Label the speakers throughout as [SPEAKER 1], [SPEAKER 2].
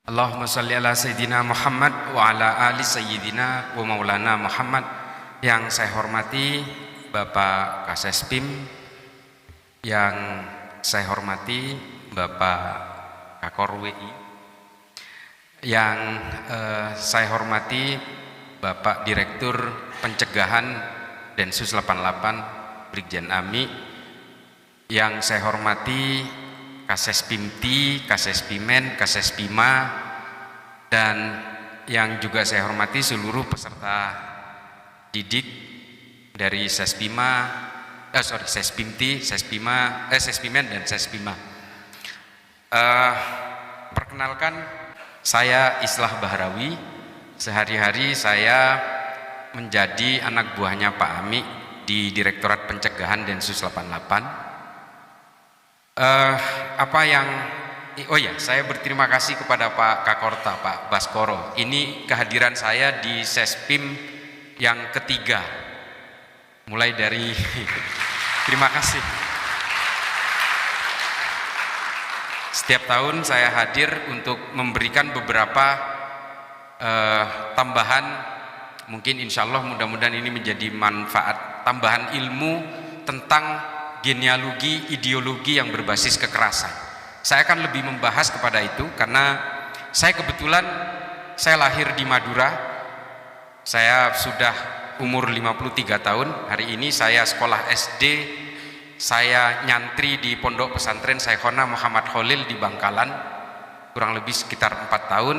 [SPEAKER 1] Allahumma salli ala Sayyidina Muhammad wa ala ali Sayyidina wa maulana Muhammad. Yang saya hormati Bapak Kasespim, yang saya hormati Bapak Kakor WI, yang saya hormati Bapak Direktur Pencegahan Densus 88 Brigjen Ami, yang saya hormati Kasespimti, Kasespimen, Kasespima, dan yang juga saya hormati seluruh peserta didik dari Sespimti, Sespimen dan Sespima. Perkenalkan, saya Islah Bahrawi. Sehari-hari saya menjadi anak buahnya Pak Ami di Direktorat Pencegahan Densus 88. Saya berterima kasih kepada Pak Kakorta, Pak Baskoro. Ini kehadiran saya di Sespim yang ketiga. Mulai dari terima kasih. Setiap tahun saya hadir untuk memberikan beberapa tambahan, mungkin insya Allah mudah-mudahan ini menjadi manfaat, tambahan ilmu tentang genealogi ideologi yang berbasis kekerasan. Saya akan lebih membahas kepada itu karena saya kebetulan lahir di Madura. Saya sudah umur 53 tahun. Hari ini saya sekolah SD, saya nyantri di Pondok Pesantren Syekhona Muhammad Khalil di Bangkalan, kurang lebih sekitar 4 tahun.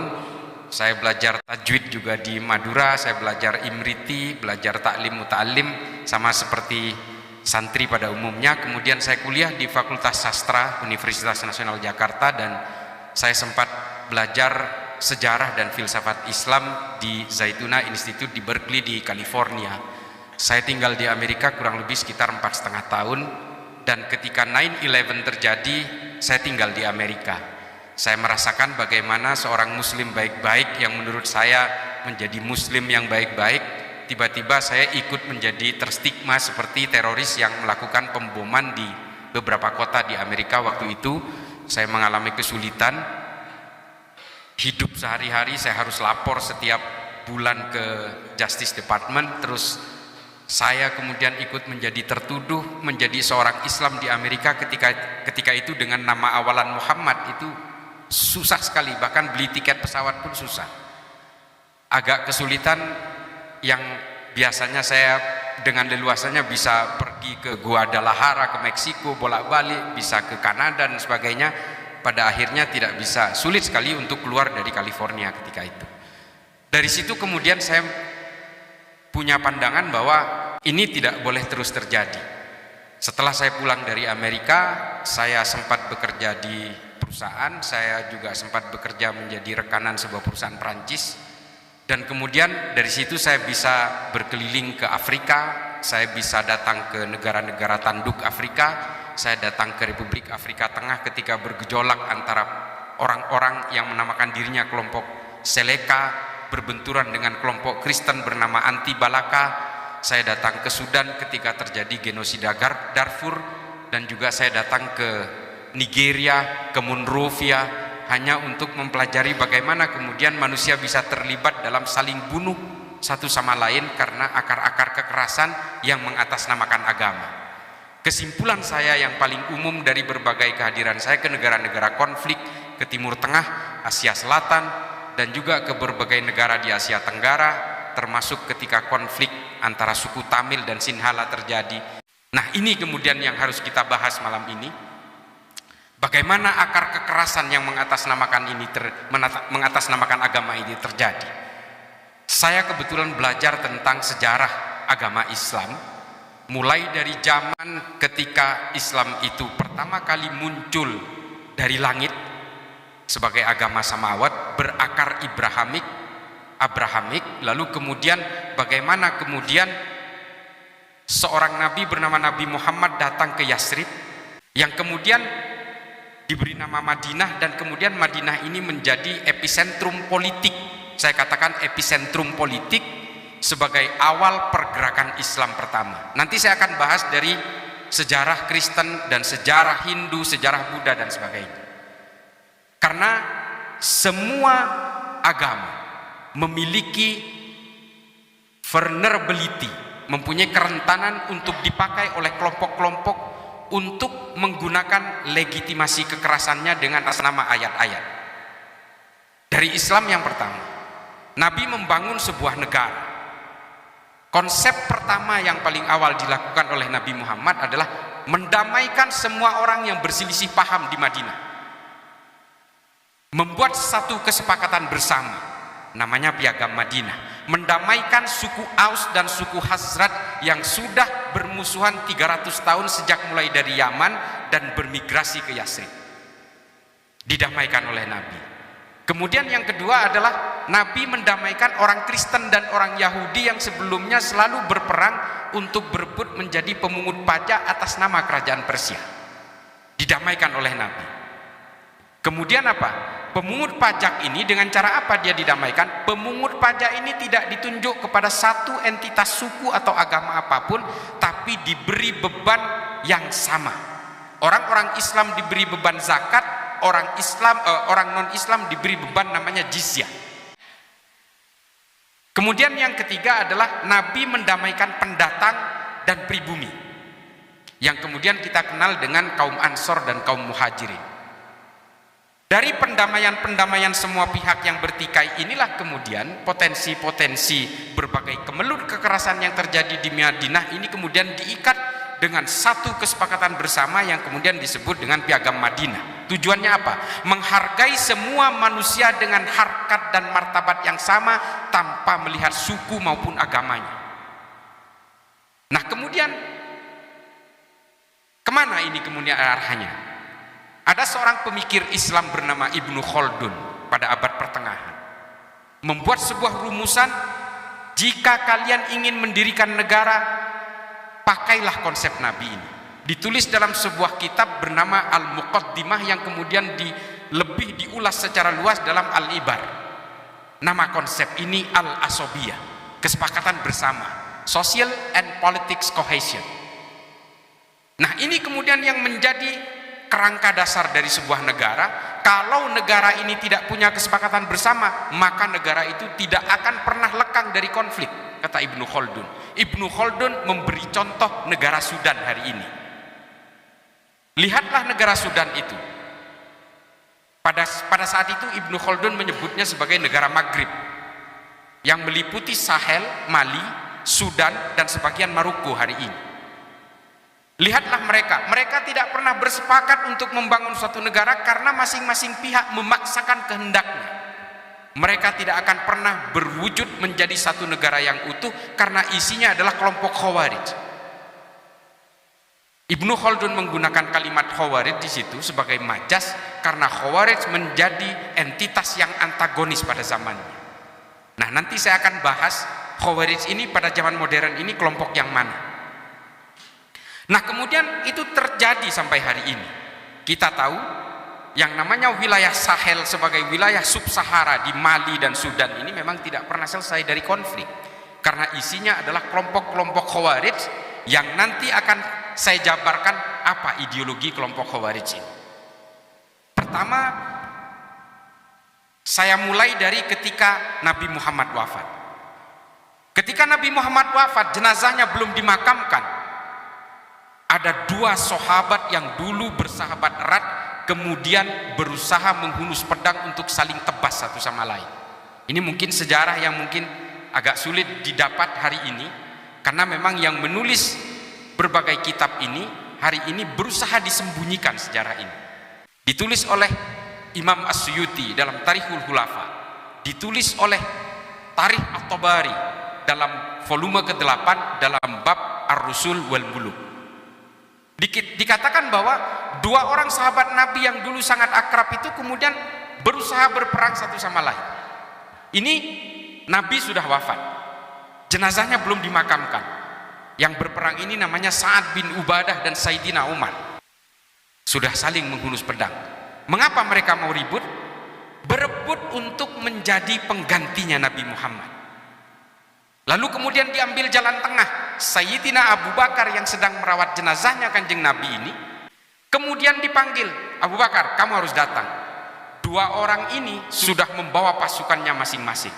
[SPEAKER 1] Saya belajar tajwid juga di Madura, saya belajar imriti, belajar taklim muta'alim sama seperti santri pada umumnya. Kemudian saya kuliah di Fakultas Sastra Universitas Nasional Jakarta, dan saya sempat belajar sejarah dan filsafat Islam di Zaytuna Institute di Berkeley di California. Saya tinggal di Amerika kurang lebih sekitar 4,5 tahun, dan ketika 9/11 terjadi saya tinggal di Amerika. Saya merasakan bagaimana seorang muslim baik-baik yang menurut saya menjadi muslim yang baik-baik, tiba-tiba saya ikut menjadi terstigma seperti teroris yang melakukan pemboman di beberapa kota di Amerika. Waktu itu saya mengalami kesulitan hidup sehari-hari. Saya harus lapor setiap bulan ke Justice Department. Terus saya kemudian ikut menjadi tertuduh menjadi seorang Islam di Amerika ketika itu dengan nama awalan Muhammad. Itu susah sekali, bahkan beli tiket pesawat pun susah. Agak kesulitan. Yang biasanya saya dengan leluasanya bisa pergi ke Guadalajara, ke Meksiko, bolak-balik, bisa ke Kanada dan sebagainya, pada akhirnya tidak bisa, sulit sekali untuk keluar dari California ketika itu. Dari situ kemudian saya punya pandangan bahwa ini tidak boleh terus terjadi. Setelah saya pulang dari Amerika, saya sempat bekerja di perusahaan, saya juga sempat bekerja menjadi rekanan sebuah perusahaan Perancis. Dan kemudian dari situ saya bisa berkeliling ke Afrika, saya bisa datang ke negara-negara tanduk Afrika, saya datang ke Republik Afrika Tengah ketika bergejolak antara orang-orang yang menamakan dirinya kelompok Seleka berbenturan dengan kelompok Kristen bernama Anti Balaka. Saya datang ke Sudan ketika terjadi genosida Darfur, dan juga saya datang ke Nigeria, ke Monrovia, hanya untuk mempelajari bagaimana kemudian manusia bisa terlibat dalam saling bunuh satu sama lain karena akar-akar kekerasan yang mengatasnamakan agama. Kesimpulan saya yang paling umum dari berbagai kehadiran saya ke negara-negara konflik, ke Timur Tengah, Asia Selatan, dan juga ke berbagai negara di Asia Tenggara, termasuk ketika konflik antara suku Tamil dan Sinhala terjadi. Nah, ini kemudian yang harus kita bahas malam ini. Bagaimana akar kekerasan yang mengatasnamakan agama ini terjadi. Saya kebetulan belajar tentang sejarah agama Islam, mulai dari zaman ketika Islam itu pertama kali muncul dari langit sebagai agama samawat, berakar Abrahamik, lalu kemudian bagaimana kemudian seorang nabi bernama Nabi Muhammad datang ke Yasrib, yang kemudian diberi nama Madinah, dan kemudian Madinah ini menjadi epicentrum politik. Saya katakan epicentrum politik sebagai awal pergerakan Islam pertama. Nanti saya akan bahas dari sejarah Kristen dan sejarah Hindu, sejarah Buddha dan sebagainya. Karena semua agama memiliki vulnerability, mempunyai kerentanan untuk dipakai oleh kelompok-kelompok untuk menggunakan legitimasi kekerasannya dengan atas nama ayat-ayat. Dari Islam yang pertama, Nabi membangun sebuah negara. Konsep pertama yang paling awal dilakukan oleh Nabi Muhammad adalah mendamaikan semua orang yang berselisih paham di Madinah. Membuat satu kesepakatan bersama, namanya Piagam Madinah, mendamaikan suku Aus dan suku Khazraj yang sudah bermusuhan 300 tahun sejak mulai dari Yaman dan bermigrasi ke Yathrib. Didamaikan oleh Nabi. Kemudian yang kedua adalah Nabi mendamaikan orang Kristen dan orang Yahudi yang sebelumnya selalu berperang untuk berebut menjadi pemungut pajak atas nama kerajaan Persia. Didamaikan oleh Nabi. Kemudian apa? Pemungut pajak ini dengan cara apa dia didamaikan? Pemungut pajak ini tidak ditunjuk kepada satu entitas suku atau agama apapun, tapi diberi beban yang sama. Orang-orang Islam diberi beban zakat, orang non-Islam diberi beban namanya jizyah. Kemudian yang ketiga adalah Nabi mendamaikan pendatang dan pribumi, yang kemudian kita kenal dengan kaum Ansor dan kaum Muhajirin. Dari pendamaian semua pihak yang bertikai inilah kemudian potensi-potensi berbagai kemelut kekerasan yang terjadi di Madinah ini kemudian diikat dengan satu kesepakatan bersama yang kemudian disebut dengan Piagam Madinah. Tujuannya apa? Menghargai semua manusia dengan harkat dan martabat yang sama tanpa melihat suku maupun agamanya. Nah, kemudian kemana ini kemudian arahnya? Ada seorang pemikir Islam bernama Ibnu Khaldun pada abad pertengahan membuat sebuah rumusan, jika kalian ingin mendirikan negara, pakailah konsep Nabi ini. Ditulis dalam sebuah kitab bernama Al-Muqaddimah yang kemudian lebih diulas secara luas dalam Al-Ibar. Nama konsep ini Al-Asobiyah, kesepakatan bersama, social and politics cohesion. Nah, ini kemudian yang menjadi kerangka dasar dari sebuah negara. Kalau negara ini tidak punya kesepakatan bersama, maka negara itu tidak akan pernah lekang dari konflik, kata Ibnu Khaldun. Ibnu Khaldun memberi contoh negara Sudan hari ini. Lihatlah negara Sudan itu. Pada saat itu Ibnu Khaldun menyebutnya sebagai negara Maghrib yang meliputi Sahel, Mali, Sudan, dan sebagian Maroko hari ini. Lihatlah mereka tidak pernah bersepakat untuk membangun suatu negara karena masing-masing pihak memaksakan kehendaknya. Mereka tidak akan pernah berwujud menjadi satu negara yang utuh karena isinya adalah kelompok Khawarij. Ibnu Khaldun menggunakan kalimat Khawarij di situ sebagai majas karena Khawarij menjadi entitas yang antagonis pada zamannya. Nah, nanti saya akan bahas Khawarij ini pada zaman modern ini kelompok yang mana. Nah, kemudian itu terjadi sampai hari ini. Kita tahu yang namanya wilayah Sahel sebagai wilayah sub-Sahara di Mali dan Sudan ini memang tidak pernah selesai dari konflik. Karena isinya adalah kelompok-kelompok Khawarij yang nanti akan saya jabarkan apa ideologi kelompok Khawarij ini. Pertama, saya mulai dari ketika Nabi Muhammad wafat. Ketika Nabi Muhammad wafat, jenazahnya belum dimakamkan. Ada dua sahabat yang dulu bersahabat erat kemudian berusaha menghunus pedang untuk saling tebas satu sama lain. Ini mungkin sejarah yang mungkin agak sulit didapat hari ini karena memang yang menulis berbagai kitab ini hari ini berusaha disembunyikan sejarah ini. Ditulis oleh Imam As-Suyuti dalam Tarikhul Khulafa, ditulis oleh Tarikh At-Tabari dalam volume ke-8 dalam bab Ar-Rusul wal Muluk. Dikatakan bahwa dua orang sahabat Nabi yang dulu sangat akrab itu kemudian berusaha berperang satu sama lain. Ini Nabi sudah wafat, jenazahnya belum dimakamkan. Yang berperang ini namanya Sa'ad bin Ubadah dan Sayyidina Umar. Sudah saling menghunus pedang. Mengapa mereka mau ribut? Berebut untuk menjadi penggantinya Nabi Muhammad. Lalu kemudian diambil jalan tengah. Sayyidina Abu Bakar yang sedang merawat jenazahnya Kanjeng Nabi ini kemudian dipanggil, Abu Bakar, kamu harus datang. Dua orang ini sudah membawa pasukannya masing-masing.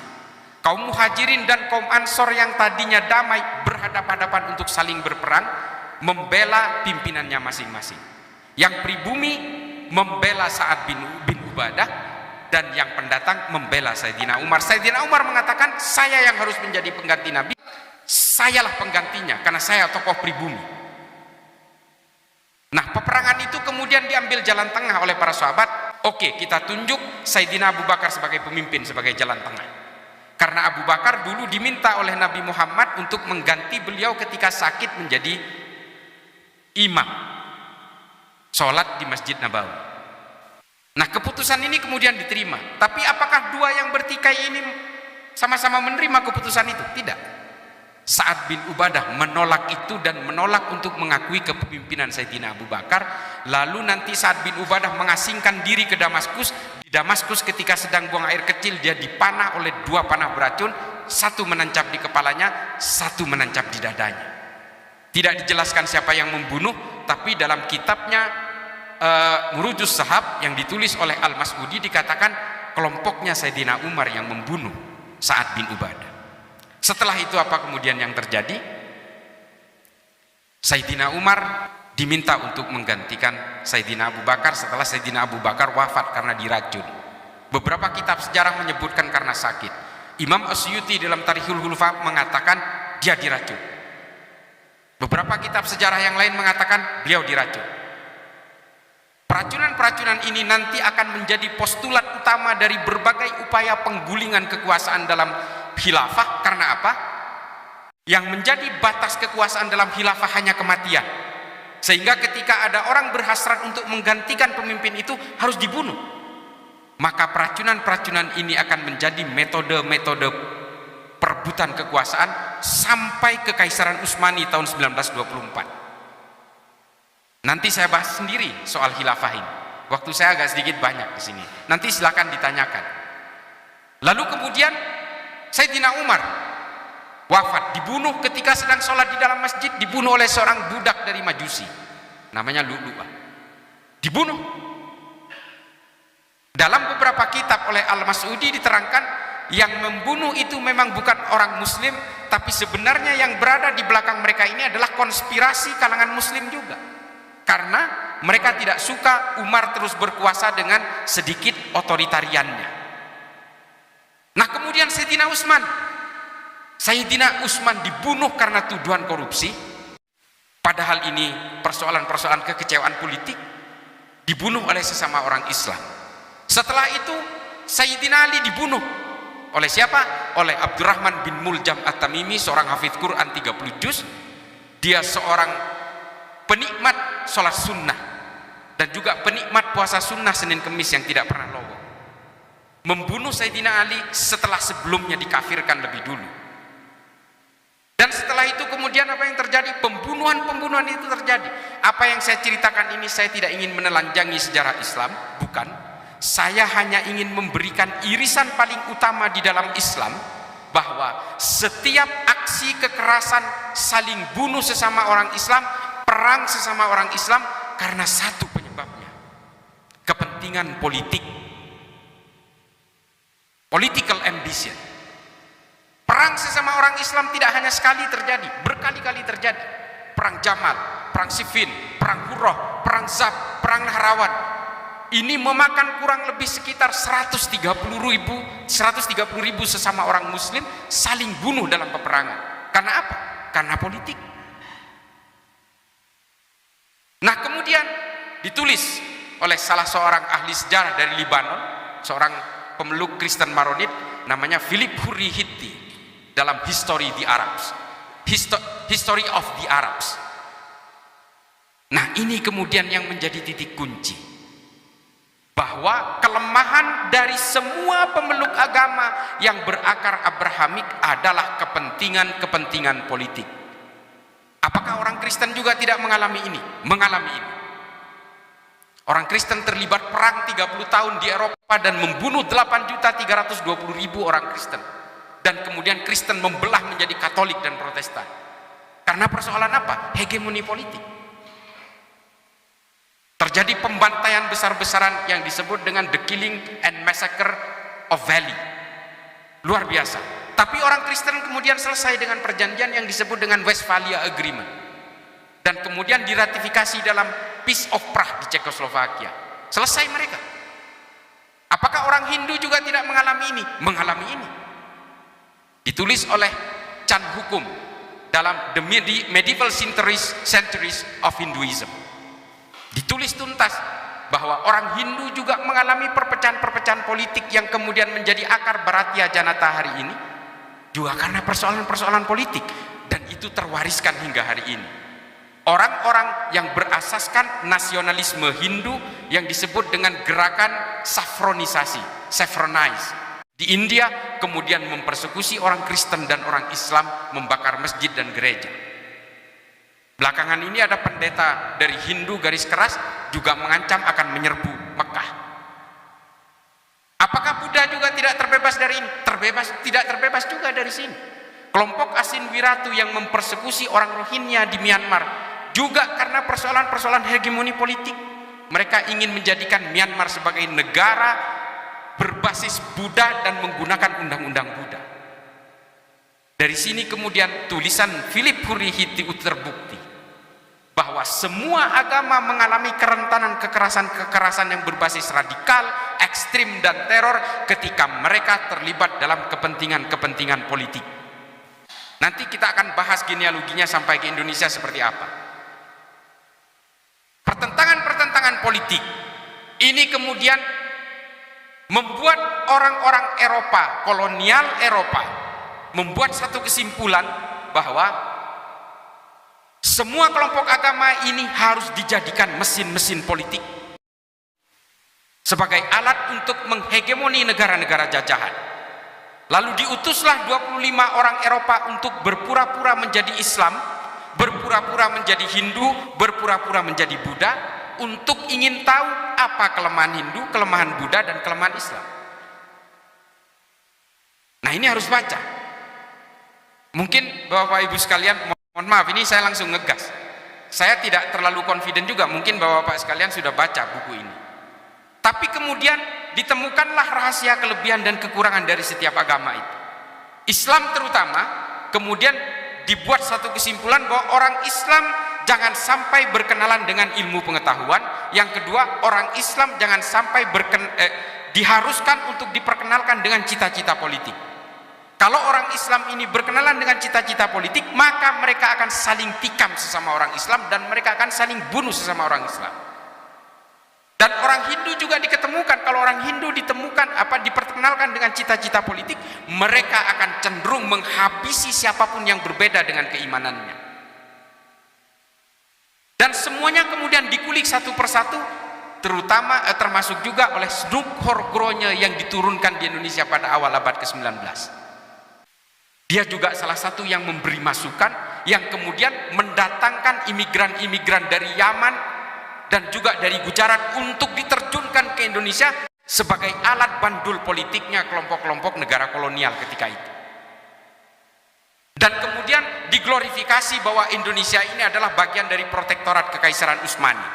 [SPEAKER 1] Kaum Muhajirin dan kaum Ansor yang tadinya damai berhadapan-hadapan untuk saling berperang, membela pimpinannya masing-masing. Yang pribumi membela Sa'ad bin Ubadah, dan yang pendatang membela Sayyidina Umar. Sayyidina Umar mengatakan, saya yang harus menjadi pengganti Nabi, sayalah penggantinya karena saya tokoh pribumi. Nah, peperangan itu kemudian diambil jalan tengah oleh para sahabat. Oke, kita tunjuk Sayyidina Abu Bakar sebagai pemimpin, sebagai jalan tengah. Karena Abu Bakar dulu diminta oleh Nabi Muhammad untuk mengganti beliau ketika sakit menjadi imam sholat di Masjid Nabawi. Nah, keputusan ini kemudian diterima. Tapi apakah dua yang bertikai ini sama-sama menerima keputusan itu? Tidak. Sa'ad bin Ubadah menolak itu dan menolak untuk mengakui kepemimpinan Sayyidina Abu Bakar. Lalu nanti Sa'ad bin Ubadah mengasingkan diri ke Damaskus. Di Damaskus ketika sedang buang air kecil, dia dipanah oleh dua panah beracun, satu menancap di kepalanya, satu menancap di dadanya. Tidak dijelaskan siapa yang membunuh, tapi dalam kitabnya Murujus Sahab yang ditulis oleh Al-Mas'udi dikatakan kelompoknya Sayyidina Umar yang membunuh Sa'ad bin Ubadah. Setelah itu apa kemudian yang terjadi? Sayyidina Umar diminta untuk menggantikan Sayyidina Abu Bakar setelah Sayyidina Abu Bakar wafat karena diracun. Beberapa kitab sejarah menyebutkan karena sakit. Imam Asyuti dalam Tarikhul Khulafa mengatakan dia diracun. Beberapa kitab sejarah yang lain mengatakan beliau diracun. Peracunan-peracunan ini nanti akan menjadi postulat utama dari berbagai upaya penggulingan kekuasaan dalam khilafah. Karena apa? Yang menjadi batas kekuasaan dalam khilafah hanya kematian. Sehingga ketika ada orang berhasrat untuk menggantikan pemimpin itu harus dibunuh. Maka peracunan-peracunan ini akan menjadi metode-metode perebutan kekuasaan sampai Kekaisaran Utsmani tahun 1924. Nanti saya bahas sendiri soal khilafah ini. Waktu saya agak sedikit banyak di sini. Nanti silakan ditanyakan. Lalu kemudian Sayyidina Umar wafat, dibunuh ketika sedang sholat di dalam masjid, dibunuh oleh seorang budak dari Majusi, namanya Lu'lu'ah. Dibunuh. Dalam beberapa kitab oleh Al-Mas'udi diterangkan yang membunuh itu memang bukan orang Muslim, tapi sebenarnya yang berada di belakang mereka ini adalah konspirasi kalangan Muslim juga. Karena mereka tidak suka Umar terus berkuasa dengan sedikit otoritariannya. Nah, kemudian Sayyidina Utsman dibunuh karena tuduhan korupsi. Padahal ini persoalan-persoalan kekecewaan politik. Dibunuh oleh sesama orang Islam. Setelah itu Sayyidina Ali dibunuh oleh siapa? Oleh Abdurrahman bin Muljam At-Tamimi, seorang hafidz Quran 30 juz. Dia seorang penikmat sholat sunnah dan juga penikmat puasa sunnah Senin Kemis yang tidak pernah lowong. Membunuh Sayyidina Ali setelah sebelumnya dikafirkan lebih dulu. Dan setelah itu kemudian apa yang terjadi? Pembunuhan itu terjadi. Apa yang saya ceritakan ini saya tidak ingin menelanjangi sejarah Islam, bukan. Saya hanya ingin memberikan irisan paling utama di dalam Islam, bahwa setiap aksi kekerasan, saling bunuh sesama orang Islam, perang sesama orang Islam karena satu penyebabnya, kepentingan politik, political ambition. Perang sesama orang Islam tidak hanya sekali terjadi, berkali-kali terjadi. Perang Jamal, perang Siffin, perang Hurrah, perang Zab, perang Nahrawan. Ini memakan kurang lebih sekitar 130.000 sesama orang Muslim saling bunuh dalam peperangan. Karena apa? Karena politik. Nah, kemudian ditulis oleh salah seorang ahli sejarah dari Libanon, seorang pemeluk Kristen Maronit, namanya Philip Hurri-Hitti, dalam History of the Arabs. Nah, ini kemudian yang menjadi titik kunci, bahwa kelemahan dari semua pemeluk agama yang berakar Abrahamik adalah kepentingan politik. Apakah orang Kristen juga tidak mengalami ini? Mengalami ini. Orang Kristen terlibat perang 30 tahun di Eropa dan membunuh 8.320.000 orang Kristen. Dan kemudian Kristen membelah menjadi Katolik dan Protestan. Karena persoalan apa? Hegemoni politik. Terjadi pembantaian besar-besaran yang disebut dengan the killing and massacre of Valley. Luar biasa. Tapi orang Kristen kemudian selesai dengan perjanjian yang disebut dengan Westphalia Agreement. Dan kemudian diratifikasi dalam Peace of Prague di Cekoslovakia. Selesai mereka. Apakah orang Hindu juga tidak mengalami ini? Mengalami ini. Ditulis oleh Chan Hukum dalam The Medieval Centuries of Hinduism. Ditulis tuntas bahwa orang Hindu juga mengalami perpecahan-perpecahan politik yang kemudian menjadi akar Bharatiya Janata hari ini juga karena persoalan-persoalan politik, dan itu terwariskan hingga hari ini. Orang-orang yang berasaskan nasionalisme Hindu yang disebut dengan gerakan saffronisasi, saffronize di India, kemudian mempersekusi orang Kristen dan orang Islam, membakar masjid dan gereja. Belakangan ini ada pendeta dari Hindu garis keras juga mengancam akan menyerbu Mekah. Apakah Buddha juga tidak terbebas dari ini? Tidak terbebas juga dari sini. Kelompok Asin Wiratu yang mempersekusi orang Rohingya di Myanmar juga karena persoalan-persoalan hegemoni politik. Mereka ingin menjadikan Myanmar sebagai negara berbasis Buddha dan menggunakan undang-undang Buddha. Dari sini kemudian tulisan Philip Hurihiti terbukti bahwa semua agama mengalami kerentanan kekerasan-kekerasan yang berbasis radikal, ekstrim, dan teror ketika mereka terlibat dalam kepentingan-kepentingan politik. Nanti kita akan bahas genealoginya sampai ke Indonesia seperti apa. Pertentangan-pertentangan politik ini kemudian membuat orang-orang Eropa, kolonial Eropa, membuat satu kesimpulan bahwa semua kelompok agama ini harus dijadikan mesin-mesin politik sebagai alat untuk menghegemoni negara-negara jajahan. Lalu diutuslah 25 orang Eropa untuk berpura-pura menjadi Islam, berpura-pura menjadi Hindu, berpura-pura menjadi Buddha, untuk ingin tahu apa kelemahan Hindu, kelemahan Buddha, dan kelemahan Islam. Nah, ini harus baca. Mungkin Bapak Ibu sekalian, mohon maaf, ini saya langsung ngegas. Saya tidak terlalu confident juga, mungkin Bapak-Bapak sekalian sudah baca buku ini. Tapi kemudian ditemukanlah rahasia kelebihan dan kekurangan dari setiap agama itu. Islam terutama, kemudian dibuat satu kesimpulan bahwa orang Islam jangan sampai berkenalan dengan ilmu pengetahuan. Yang kedua, orang Islam jangan sampai diharuskan untuk diperkenalkan dengan cita-cita politik. Kalau orang Islam ini berkenalan dengan cita-cita politik, maka mereka akan saling tikam sesama orang Islam dan mereka akan saling bunuh sesama orang Islam. Dan orang Hindu juga diketemukan, kalau orang Hindu diperkenalkan dengan cita-cita politik, mereka akan cenderung menghabisi siapapun yang berbeda dengan keimanannya. Dan semuanya kemudian dikulik satu persatu, termasuk juga oleh Snuk Horgronje yang diturunkan di Indonesia pada awal abad ke-19. Dia juga salah satu yang memberi masukan, yang kemudian mendatangkan imigran-imigran dari Yaman dan juga dari Gujarat untuk diterjunkan ke Indonesia sebagai alat bandul politiknya kelompok-kelompok negara kolonial ketika itu. Dan kemudian diglorifikasi bahwa Indonesia ini adalah bagian dari protektorat Kekaisaran Utsmani.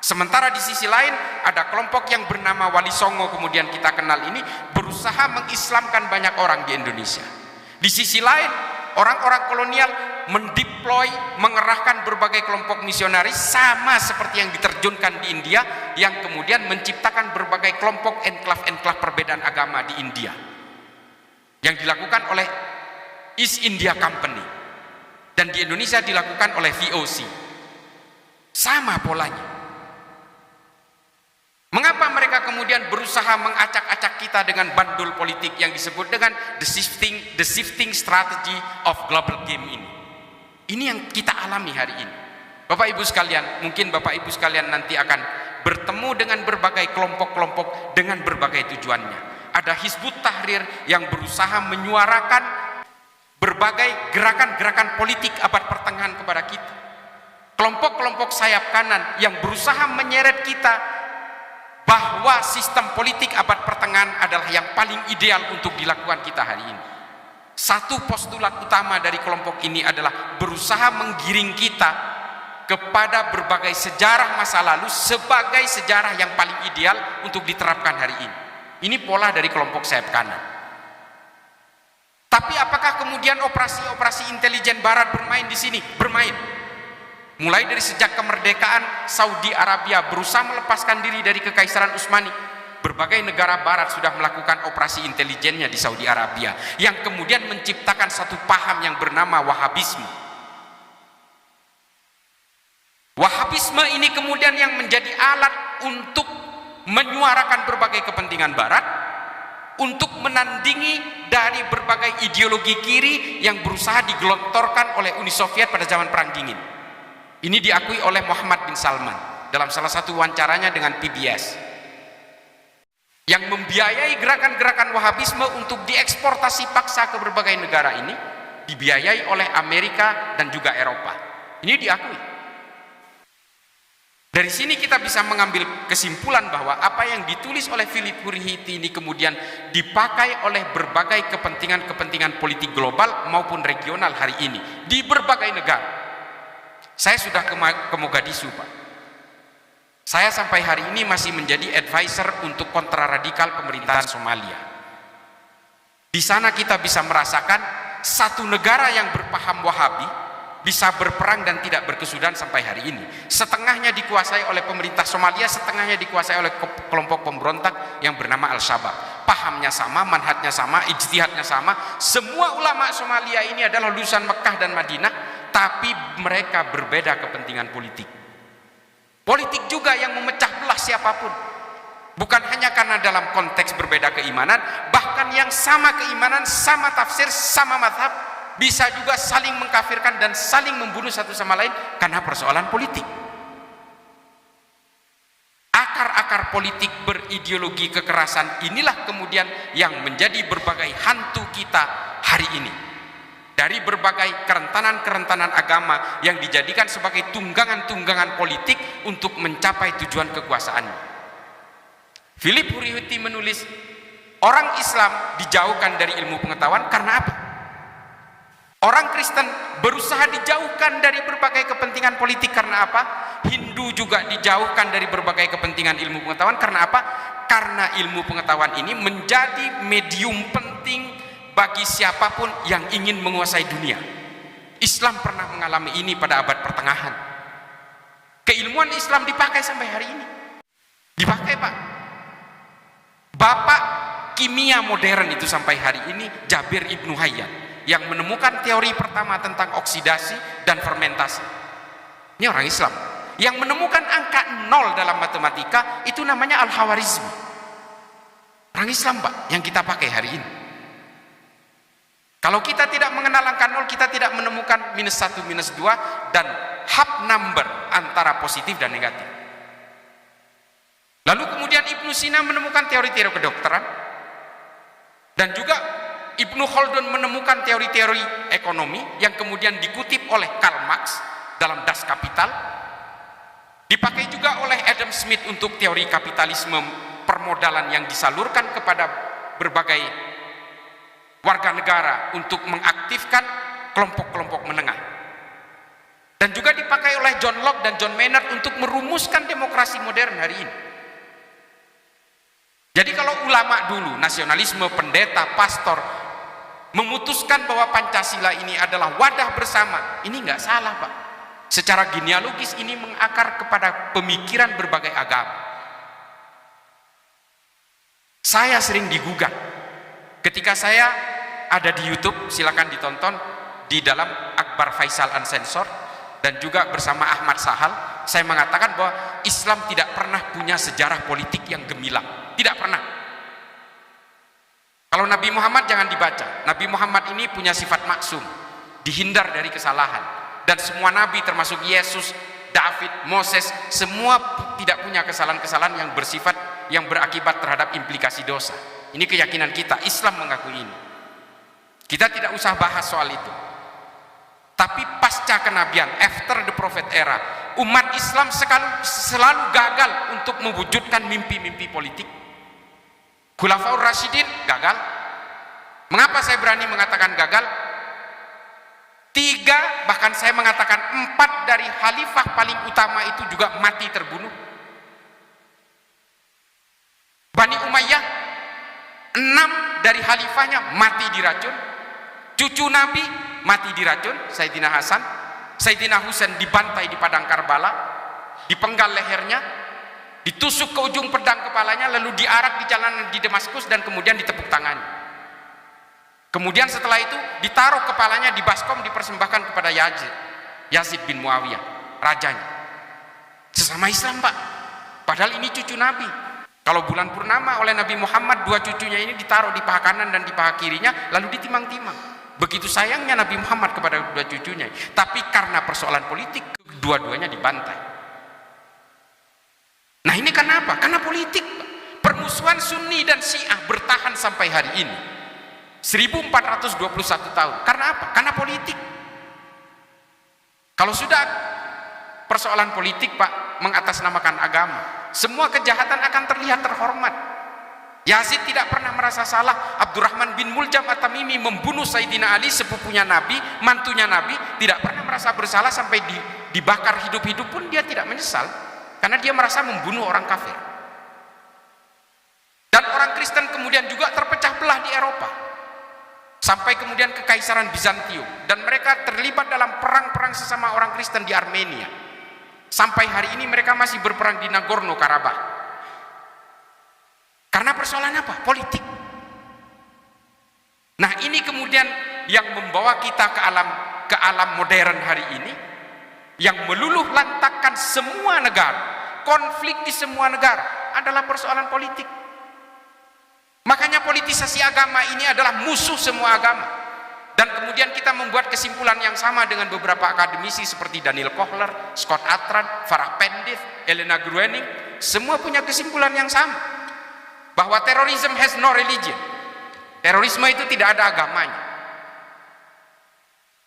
[SPEAKER 1] Sementara di sisi lain ada kelompok yang bernama Wali Songo, kemudian kita kenal ini, berusaha mengislamkan banyak orang di Indonesia. Di sisi lain orang-orang kolonial mengerahkan berbagai kelompok misionaris sama seperti yang diterjunkan di India, yang kemudian menciptakan berbagai kelompok enklav-enklav perbedaan agama di India yang dilakukan oleh East India Company, dan di Indonesia dilakukan oleh VOC. Sama polanya. Mengapa mereka kemudian berusaha mengacak-acak kita dengan bandul politik yang disebut dengan the shifting strategy of global game ini? Ini yang kita alami hari ini. Bapak Ibu sekalian, mungkin Bapak Ibu sekalian nanti akan bertemu dengan berbagai kelompok-kelompok dengan berbagai tujuannya. Ada Hizbut Tahrir yang berusaha menyuarakan berbagai gerakan-gerakan politik abad pertengahan kepada kita. Kelompok-kelompok sayap kanan yang berusaha menyeret kita bahwa sistem politik abad pertengahan adalah yang paling ideal untuk dilakukan kita hari ini. Satu postulat utama dari kelompok ini adalah berusaha menggiring kita kepada berbagai sejarah masa lalu sebagai sejarah yang paling ideal untuk diterapkan hari ini. Ini pola dari kelompok sayap kanan. Tapi apakah kemudian operasi-operasi intelijen barat bermain di sini? Bermain. Mulai dari sejak kemerdekaan Saudi Arabia berusaha melepaskan diri dari Kekaisaran Utsmani, berbagai negara barat sudah melakukan operasi intelijennya di Saudi Arabia yang kemudian menciptakan satu paham yang bernama Wahabisme. Wahabisme ini kemudian yang menjadi alat untuk menyuarakan berbagai kepentingan barat, untuk menandingi dari berbagai ideologi kiri yang berusaha digelontorkan oleh Uni Soviet pada zaman Perang Dingin. Ini diakui oleh Muhammad bin Salman dalam salah satu wawancaranya dengan PBS, yang membiayai gerakan-gerakan Wahabisme untuk dieksportasi paksa ke berbagai negara ini, dibiayai oleh Amerika dan juga Eropa. Ini diakui. Dari sini kita bisa mengambil kesimpulan bahwa apa yang ditulis oleh Philip Hurihiti ini kemudian dipakai oleh berbagai kepentingan-kepentingan politik global maupun regional hari ini di berbagai negara. Saya sudah ke Mogadishu, Pak. Saya sampai hari ini masih menjadi advisor untuk kontraradikal pemerintahan Somalia. Di sana kita bisa merasakan satu negara yang berpaham Wahabi bisa berperang dan tidak berkesudahan sampai hari ini. Setengahnya dikuasai oleh pemerintah Somalia, setengahnya dikuasai oleh kelompok pemberontak yang bernama Al-Shabaab. Pahamnya sama, manhajnya sama, ijtihadnya sama. Semua ulama Somalia ini adalah lulusan Mekah dan Madinah, tapi mereka berbeda kepentingan politik. Politik juga yang memecah belah siapapun. Bukan hanya karena dalam konteks berbeda keimanan, bahkan yang sama keimanan, sama tafsir, sama mazhab, bisa juga saling mengkafirkan dan saling membunuh satu sama lain karena persoalan politik. Akar-akar politik berideologi kekerasan inilah kemudian yang menjadi berbagai hantu kita hari ini. Dari berbagai kerentanan-kerentanan agama yang dijadikan sebagai tunggangan-tunggangan politik untuk mencapai tujuan kekuasaannya. Philip Hurihiti menulis, orang Islam dijauhkan dari ilmu pengetahuan karena apa? Orang Kristen berusaha dijauhkan dari berbagai kepentingan politik karena apa? Hindu juga dijauhkan dari berbagai kepentingan ilmu pengetahuan karena apa? Karena ilmu pengetahuan ini menjadi medium penting bagi siapapun yang ingin menguasai dunia. Islam pernah mengalami ini pada abad pertengahan. Keilmuan Islam dipakai sampai hari ini. Dipakai, Pak. Bapak kimia modern itu sampai hari ini Jabir Ibnu Hayyan yang menemukan teori pertama tentang oksidasi dan fermentasi. Ini orang Islam. Yang menemukan angka 0 dalam matematika itu namanya Al-Khawarizmi. Orang Islam, Pak, yang kita pakai hari ini. Kalau kita tidak mengenal angka 0, kita tidak menemukan -1, -2 dan half number antara positif dan negatif. Lalu kemudian Ibnu Sina menemukan teori-teori kedokteran, dan juga Ibnu Khaldun menemukan teori-teori ekonomi yang kemudian dikutip oleh Karl Marx dalam Das Kapital, dipakai juga oleh Adam Smith untuk teori kapitalisme permodalan yang disalurkan kepada berbagai warga negara untuk mengaktifkan kelompok-kelompok menengah, dan juga dipakai oleh John Locke dan John Maynard untuk merumuskan demokrasi modern hari ini. Jadi kalau ulama dulu, nasionalisme, pendeta, pastor memutuskan bahwa Pancasila ini adalah wadah bersama, ini nggak salah, Pak. Secara genealogis ini mengakar kepada pemikiran berbagai agama. Saya sering digugat ketika saya ada di YouTube, silakan ditonton, di dalam Akbar Faisal Uncensored, dan juga bersama Ahmad Sahal, saya mengatakan bahwa Islam tidak pernah punya sejarah politik yang gemilang, tidak pernah. Kalau Nabi Muhammad jangan dibaca. Nabi Muhammad ini punya sifat maksum, dihindar dari kesalahan, dan semua nabi termasuk Yesus, David, Moses, semua tidak punya kesalahan-kesalahan yang bersifat, yang berakibat terhadap implikasi dosa. Ini keyakinan kita, Islam mengakui ini. Kita tidak usah bahas soal itu. Tapi pasca kenabian, after the prophet era, umat Islam selalu gagal untuk mewujudkan mimpi-mimpi politik. Khulafaur Rasyidin gagal. Mengapa saya berani mengatakan gagal? 3, bahkan saya mengatakan 4 dari khalifah paling utama itu juga mati terbunuh. Bani Umayyah, 6 dari khalifahnya mati diracun. Cucu Nabi mati diracun, Sayyidina Hasan. Sayyidina Husain dibantai di padang Karbala, dipenggal lehernya, ditusuk ke ujung pedang kepalanya, lalu diarak di jalanan di Damaskus dan kemudian ditepuk tangannya. Kemudian setelah itu ditaruh kepalanya di baskom, dipersembahkan kepada Yazid bin Muawiyah, rajanya. Sesama Islam, Pak. Padahal ini cucu Nabi. Kalau bulan purnama oleh Nabi Muhammad, 2 cucunya ini ditaruh di paha kanan dan di paha kirinya, lalu ditimang-timang. Begitu sayangnya Nabi Muhammad kepada 2 cucunya. Tapi karena persoalan politik, dua-duanya dibantai. Nah ini karena apa? Karena politik. Permusuhan Sunni dan Syiah bertahan sampai hari ini. 1421 tahun. Karena apa? Karena politik. Kalau sudah persoalan politik, Pak, mengatasnamakan agama, semua kejahatan akan terlihat terhormat. Yazid tidak pernah merasa salah. Abdurrahman bin Muljam At-Tamimi membunuh Sayyidina Ali, sepupunya Nabi, mantunya Nabi, tidak pernah merasa bersalah, sampai dibakar hidup-hidup pun dia tidak menyesal, karena dia merasa membunuh orang kafir. Dan orang Kristen kemudian juga terpecah belah di Eropa, sampai kemudian Kekaisaran Bizantium, dan mereka terlibat dalam perang-perang sesama orang Kristen di Armenia. Sampai hari ini mereka masih berperang di Nagorno-Karabakh. Karena persoalan apa? Politik. Nah ini kemudian yang membawa kita ke alam modern hari ini, yang meluluh lantakkan semua negara, konflik di semua negara adalah persoalan politik. Makanya politisasi agama ini adalah musuh semua agama. Dan kemudian kita membuat kesimpulan yang sama dengan beberapa akademisi seperti Daniel Kohler, Scott Atran, Farah Pendith, Elena Gruening. Semua punya kesimpulan yang sama, bahwa terorisme has no religion. Terorisme itu tidak ada agamanya.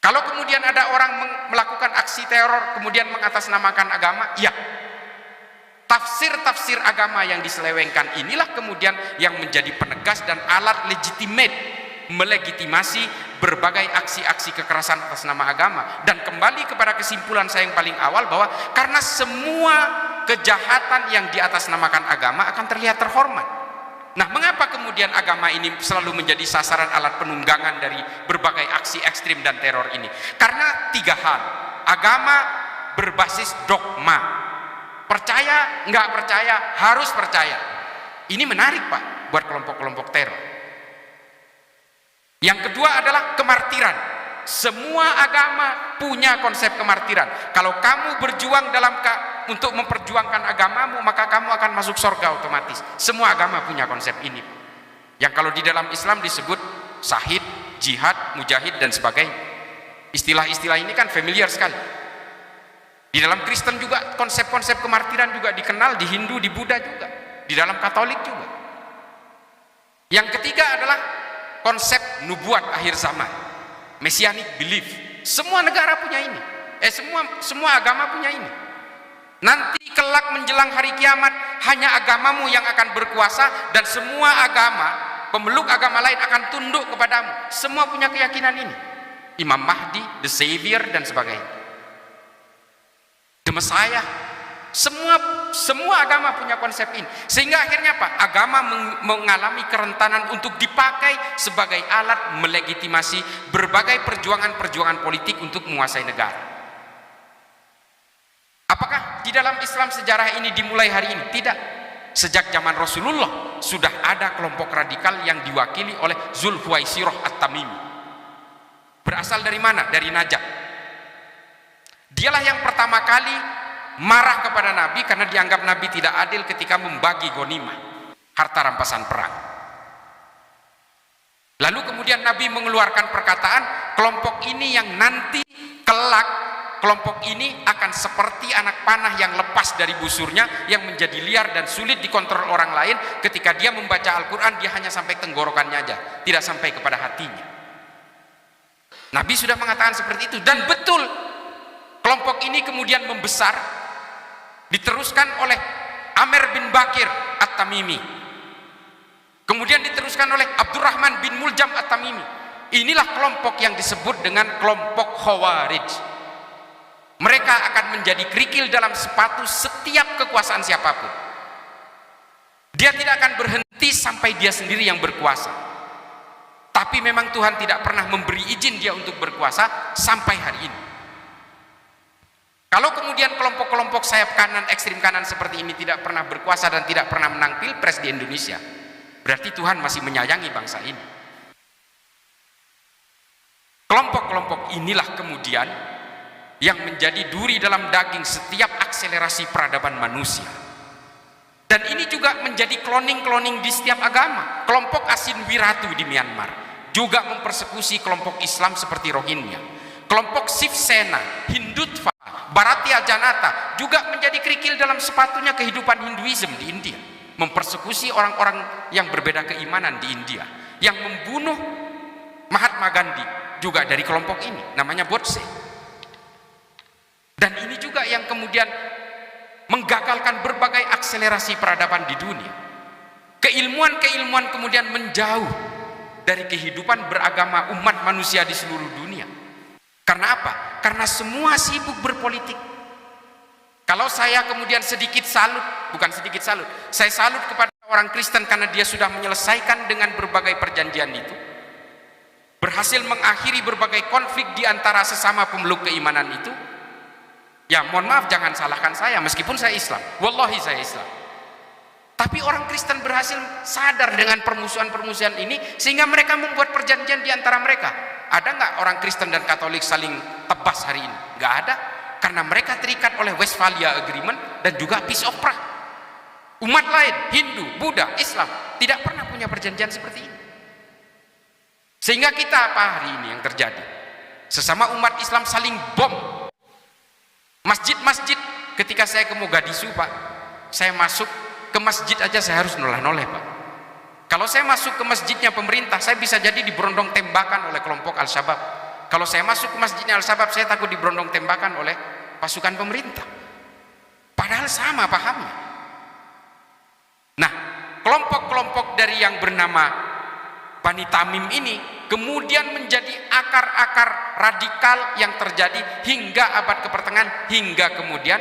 [SPEAKER 1] Kalau kemudian ada orang melakukan aksi teror kemudian mengatasnamakan agama, ya, tafsir-tafsir agama yang diselewengkan inilah kemudian yang menjadi penegas dan alat legitimate, melegitimasi berbagai aksi-aksi kekerasan atas nama agama. Dan kembali kepada kesimpulan saya yang paling awal, bahwa karena semua kejahatan yang diatasnamakan agama akan terlihat terhormat. Nah, mengapa kemudian agama ini selalu menjadi sasaran alat penunggangan dari berbagai aksi ekstrim dan teror ini? Karena 3 hal. Agama berbasis dogma. Percaya, nggak percaya, harus percaya. Ini menarik, Pak, buat kelompok-kelompok teror. Yang kedua adalah kemartiran. Semua agama punya konsep kemartiran. Kalau kamu berjuang untuk memperjuangkan agamamu, maka kamu akan masuk surga otomatis. Semua agama punya konsep ini, yang kalau di dalam Islam disebut syahid, jihad, mujahid, dan sebagainya. Istilah-istilah ini kan familiar sekali. Di dalam Kristen juga konsep-konsep kemartiran juga dikenal, di Hindu, di Buddha juga, di dalam Katolik juga. Yang ketiga adalah konsep nubuat akhir zaman, messianic belief. Semua negara punya ini. Semua agama punya ini. Nanti kelak menjelang hari kiamat, hanya agamamu yang akan berkuasa, dan semua agama, pemeluk agama lain akan tunduk kepadamu. Semua punya keyakinan ini. Imam Mahdi, the Savior, dan sebagainya. The Messiah. Semua agama punya konsep ini. Sehingga akhirnya apa? Agama mengalami kerentanan untuk dipakai sebagai alat melegitimasi berbagai perjuangan-perjuangan politik untuk menguasai negara. Apakah di dalam Islam sejarah ini dimulai hari ini? Tidak. Sejak zaman Rasulullah sudah ada kelompok radikal yang diwakili oleh Zulhuwaisirah At-Tamimi. Berasal dari mana? Dari Najd. Dialah yang pertama kali marah kepada Nabi karena dianggap Nabi tidak adil ketika membagi ghanimah, harta rampasan perang. Lalu kemudian Nabi mengeluarkan perkataan, kelompok ini yang nanti kelak, kelompok ini akan seperti anak panah yang lepas dari busurnya, yang menjadi liar dan sulit dikontrol orang lain. Ketika dia membaca Al-Quran, dia hanya sampai tenggorokannya aja, tidak sampai kepada hatinya. Nabi sudah mengatakan seperti itu, dan betul kelompok ini kemudian membesar, diteruskan oleh Amr bin Bakir At-Tamimi, kemudian diteruskan oleh Abdurrahman bin Muljam At-Tamimi. Inilah kelompok yang disebut dengan kelompok Khawarij. Mereka akan menjadi kerikil dalam sepatu setiap kekuasaan siapapun. Dia tidak akan berhenti sampai dia sendiri yang berkuasa. Tapi memang Tuhan tidak pernah memberi izin dia untuk berkuasa sampai hari ini. Kalau kemudian kelompok-kelompok sayap kanan, ekstrim kanan seperti ini tidak pernah berkuasa dan tidak pernah menang pilpres di Indonesia, berarti Tuhan masih menyayangi bangsa ini. Kelompok-kelompok inilah kemudian yang menjadi duri dalam daging setiap akselerasi peradaban manusia. Dan ini juga menjadi kloning-kloning di setiap agama. Kelompok Asin Wiratu di Myanmar juga mempersekusi kelompok Islam seperti Rohingya. Kelompok Shiv Sena, Hindutva, Bharatiya Janata juga menjadi kerikil dalam sepatunya kehidupan Hinduism di India, mempersekusi orang-orang yang berbeda keimanan di India. Yang membunuh Mahatma Gandhi juga dari kelompok ini, namanya Godse. Dan ini juga yang kemudian menggagalkan berbagai akselerasi peradaban di dunia. Keilmuan-keilmuan kemudian menjauh dari kehidupan beragama umat manusia di seluruh dunia. Karena apa? Karena semua sibuk berpolitik. Kalau saya kemudian sedikit salut, bukan sedikit salut, saya salut kepada orang Kristen karena dia sudah menyelesaikan dengan berbagai perjanjian itu, berhasil mengakhiri berbagai konflik di antara sesama pemeluk keimanan itu. Ya mohon maaf, jangan salahkan saya, meskipun saya Islam, wallahi saya Islam. Tapi orang Kristen berhasil sadar dengan permusuhan-permusuhan ini, sehingga mereka membuat perjanjian di antara mereka. Ada nggak orang Kristen dan Katolik saling tebas hari ini? Nggak ada, karena mereka terikat oleh Westphalia Agreement dan juga Peace of Prague. Umat lain, Hindu, Buddha, Islam, tidak pernah punya perjanjian seperti ini. Sehingga kita apa hari ini yang terjadi? Sesama umat Islam saling bom. Masjid-masjid, ketika saya ke Mogadishu Pak, saya masuk ke masjid aja saya harus noleh-noleh Pak. Kalau saya masuk ke masjidnya pemerintah, saya bisa jadi diberondong tembakan oleh kelompok Al-Shabaab. Kalau saya masuk ke masjidnya Al-Shabaab, saya takut diberondong tembakan oleh pasukan pemerintah. Padahal sama pahamnya. Nah, kelompok-kelompok dari yang bernama Bani Tamim ini kemudian menjadi akar-akar radikal yang terjadi hingga abad ke-pertengahan, hingga kemudian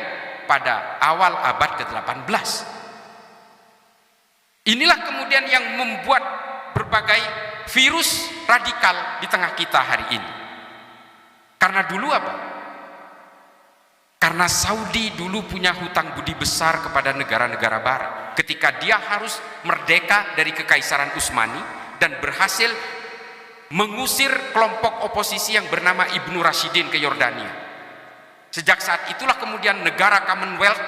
[SPEAKER 1] pada awal abad ke-18. Inilah kemudian yang membuat berbagai virus radikal di tengah kita hari ini. Karena dulu apa? Karena Saudi dulu punya hutang budi besar kepada negara-negara barat. Ketika dia harus merdeka dari Kekaisaran Utsmani dan berhasil mengusir kelompok oposisi yang bernama Ibnu Rashidin ke Yordania. Sejak saat itulah kemudian negara Commonwealth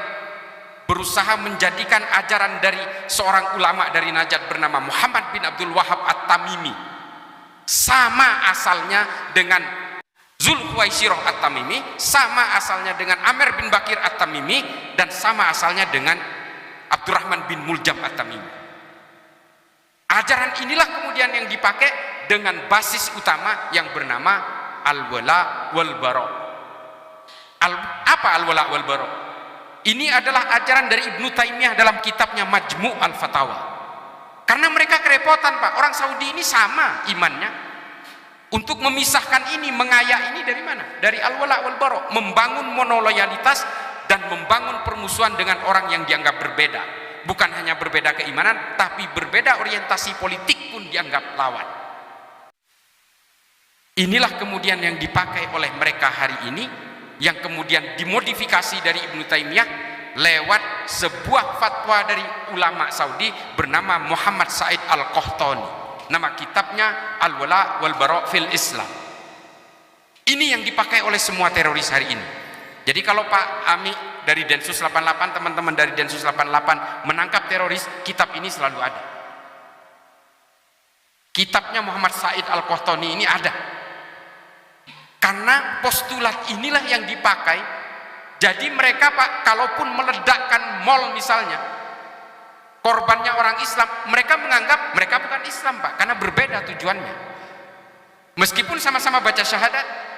[SPEAKER 1] berusaha menjadikan ajaran dari seorang ulama dari Najd bernama Muhammad bin Abdul Wahab At-Tamimi, sama asalnya dengan Zulhuwaisirah At-Tamimi, sama asalnya dengan Amr bin Bakir At-Tamimi, dan sama asalnya dengan Abdurrahman bin Muljam At-Tamimi. Ajaran inilah kemudian yang dipakai dengan basis utama yang bernama Al-Wala wal-Bara. Apa Al-Wala wal-Bara? Ini adalah ajaran dari Ibnu Taimiyah dalam kitabnya Majmu' al-Fatawa. Karena mereka kerepotan Pak, orang Saudi ini sama imannya. Untuk memisahkan ini, mengayak ini dari mana? Dari Al-Wala wal-Bara, membangun monoloyalitas dan membangun permusuhan dengan orang yang dianggap berbeda. Bukan hanya berbeda keimanan, tapi berbeda orientasi politik pun dianggap lawan. Inilah kemudian yang dipakai oleh mereka hari ini, yang kemudian dimodifikasi dari Ibnu Taimiyah lewat sebuah fatwa dari ulama Saudi bernama Muhammad Said Al-Qahtani. Nama kitabnya Al-Wala wal-Bara fil Islam. Ini yang dipakai oleh semua teroris hari ini. Jadi kalau Pak Ami dari Densus 88, teman-teman dari Densus 88 menangkap teroris, kitab ini selalu ada. Kitabnya Muhammad Said Al-Qahtani ini ada. Karena postulat inilah yang dipakai. Jadi mereka Pak, kalaupun meledakkan mal misalnya, korbannya orang Islam, mereka menganggap mereka bukan Islam Pak, karena berbeda tujuannya. Meskipun sama-sama baca syahadat.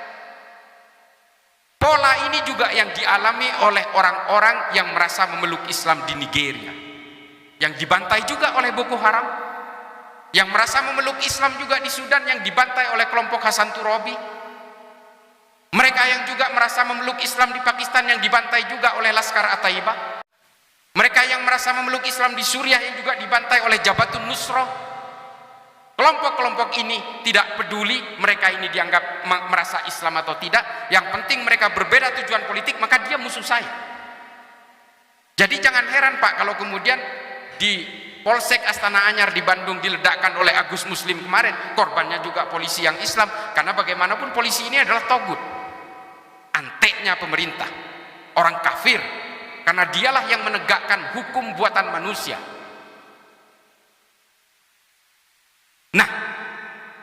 [SPEAKER 1] Pola ini juga yang dialami oleh orang-orang yang merasa memeluk Islam di Nigeria, yang dibantai juga oleh Boko Haram. yang merasa memeluk Islam juga di Sudan yang dibantai oleh kelompok Hasan Turabi, mereka yang juga merasa memeluk Islam di Pakistan yang dibantai juga oleh Laskar At-Taibah, mereka yang merasa memeluk Islam di Suriah yang juga dibantai oleh Jabhatun Nusrah. Kelompok-kelompok ini tidak peduli mereka ini dianggap merasa Islam atau tidak, yang penting mereka berbeda tujuan politik, maka dia musuh saya. Jadi jangan heran Pak kalau kemudian di Polsek Astana Anyar di Bandung diledakkan oleh Agus Muslim kemarin, korbannya juga polisi yang Islam, karena bagaimanapun polisi ini adalah togut, anteknya pemerintah, orang kafir, karena dialah yang menegakkan hukum buatan manusia. Nah,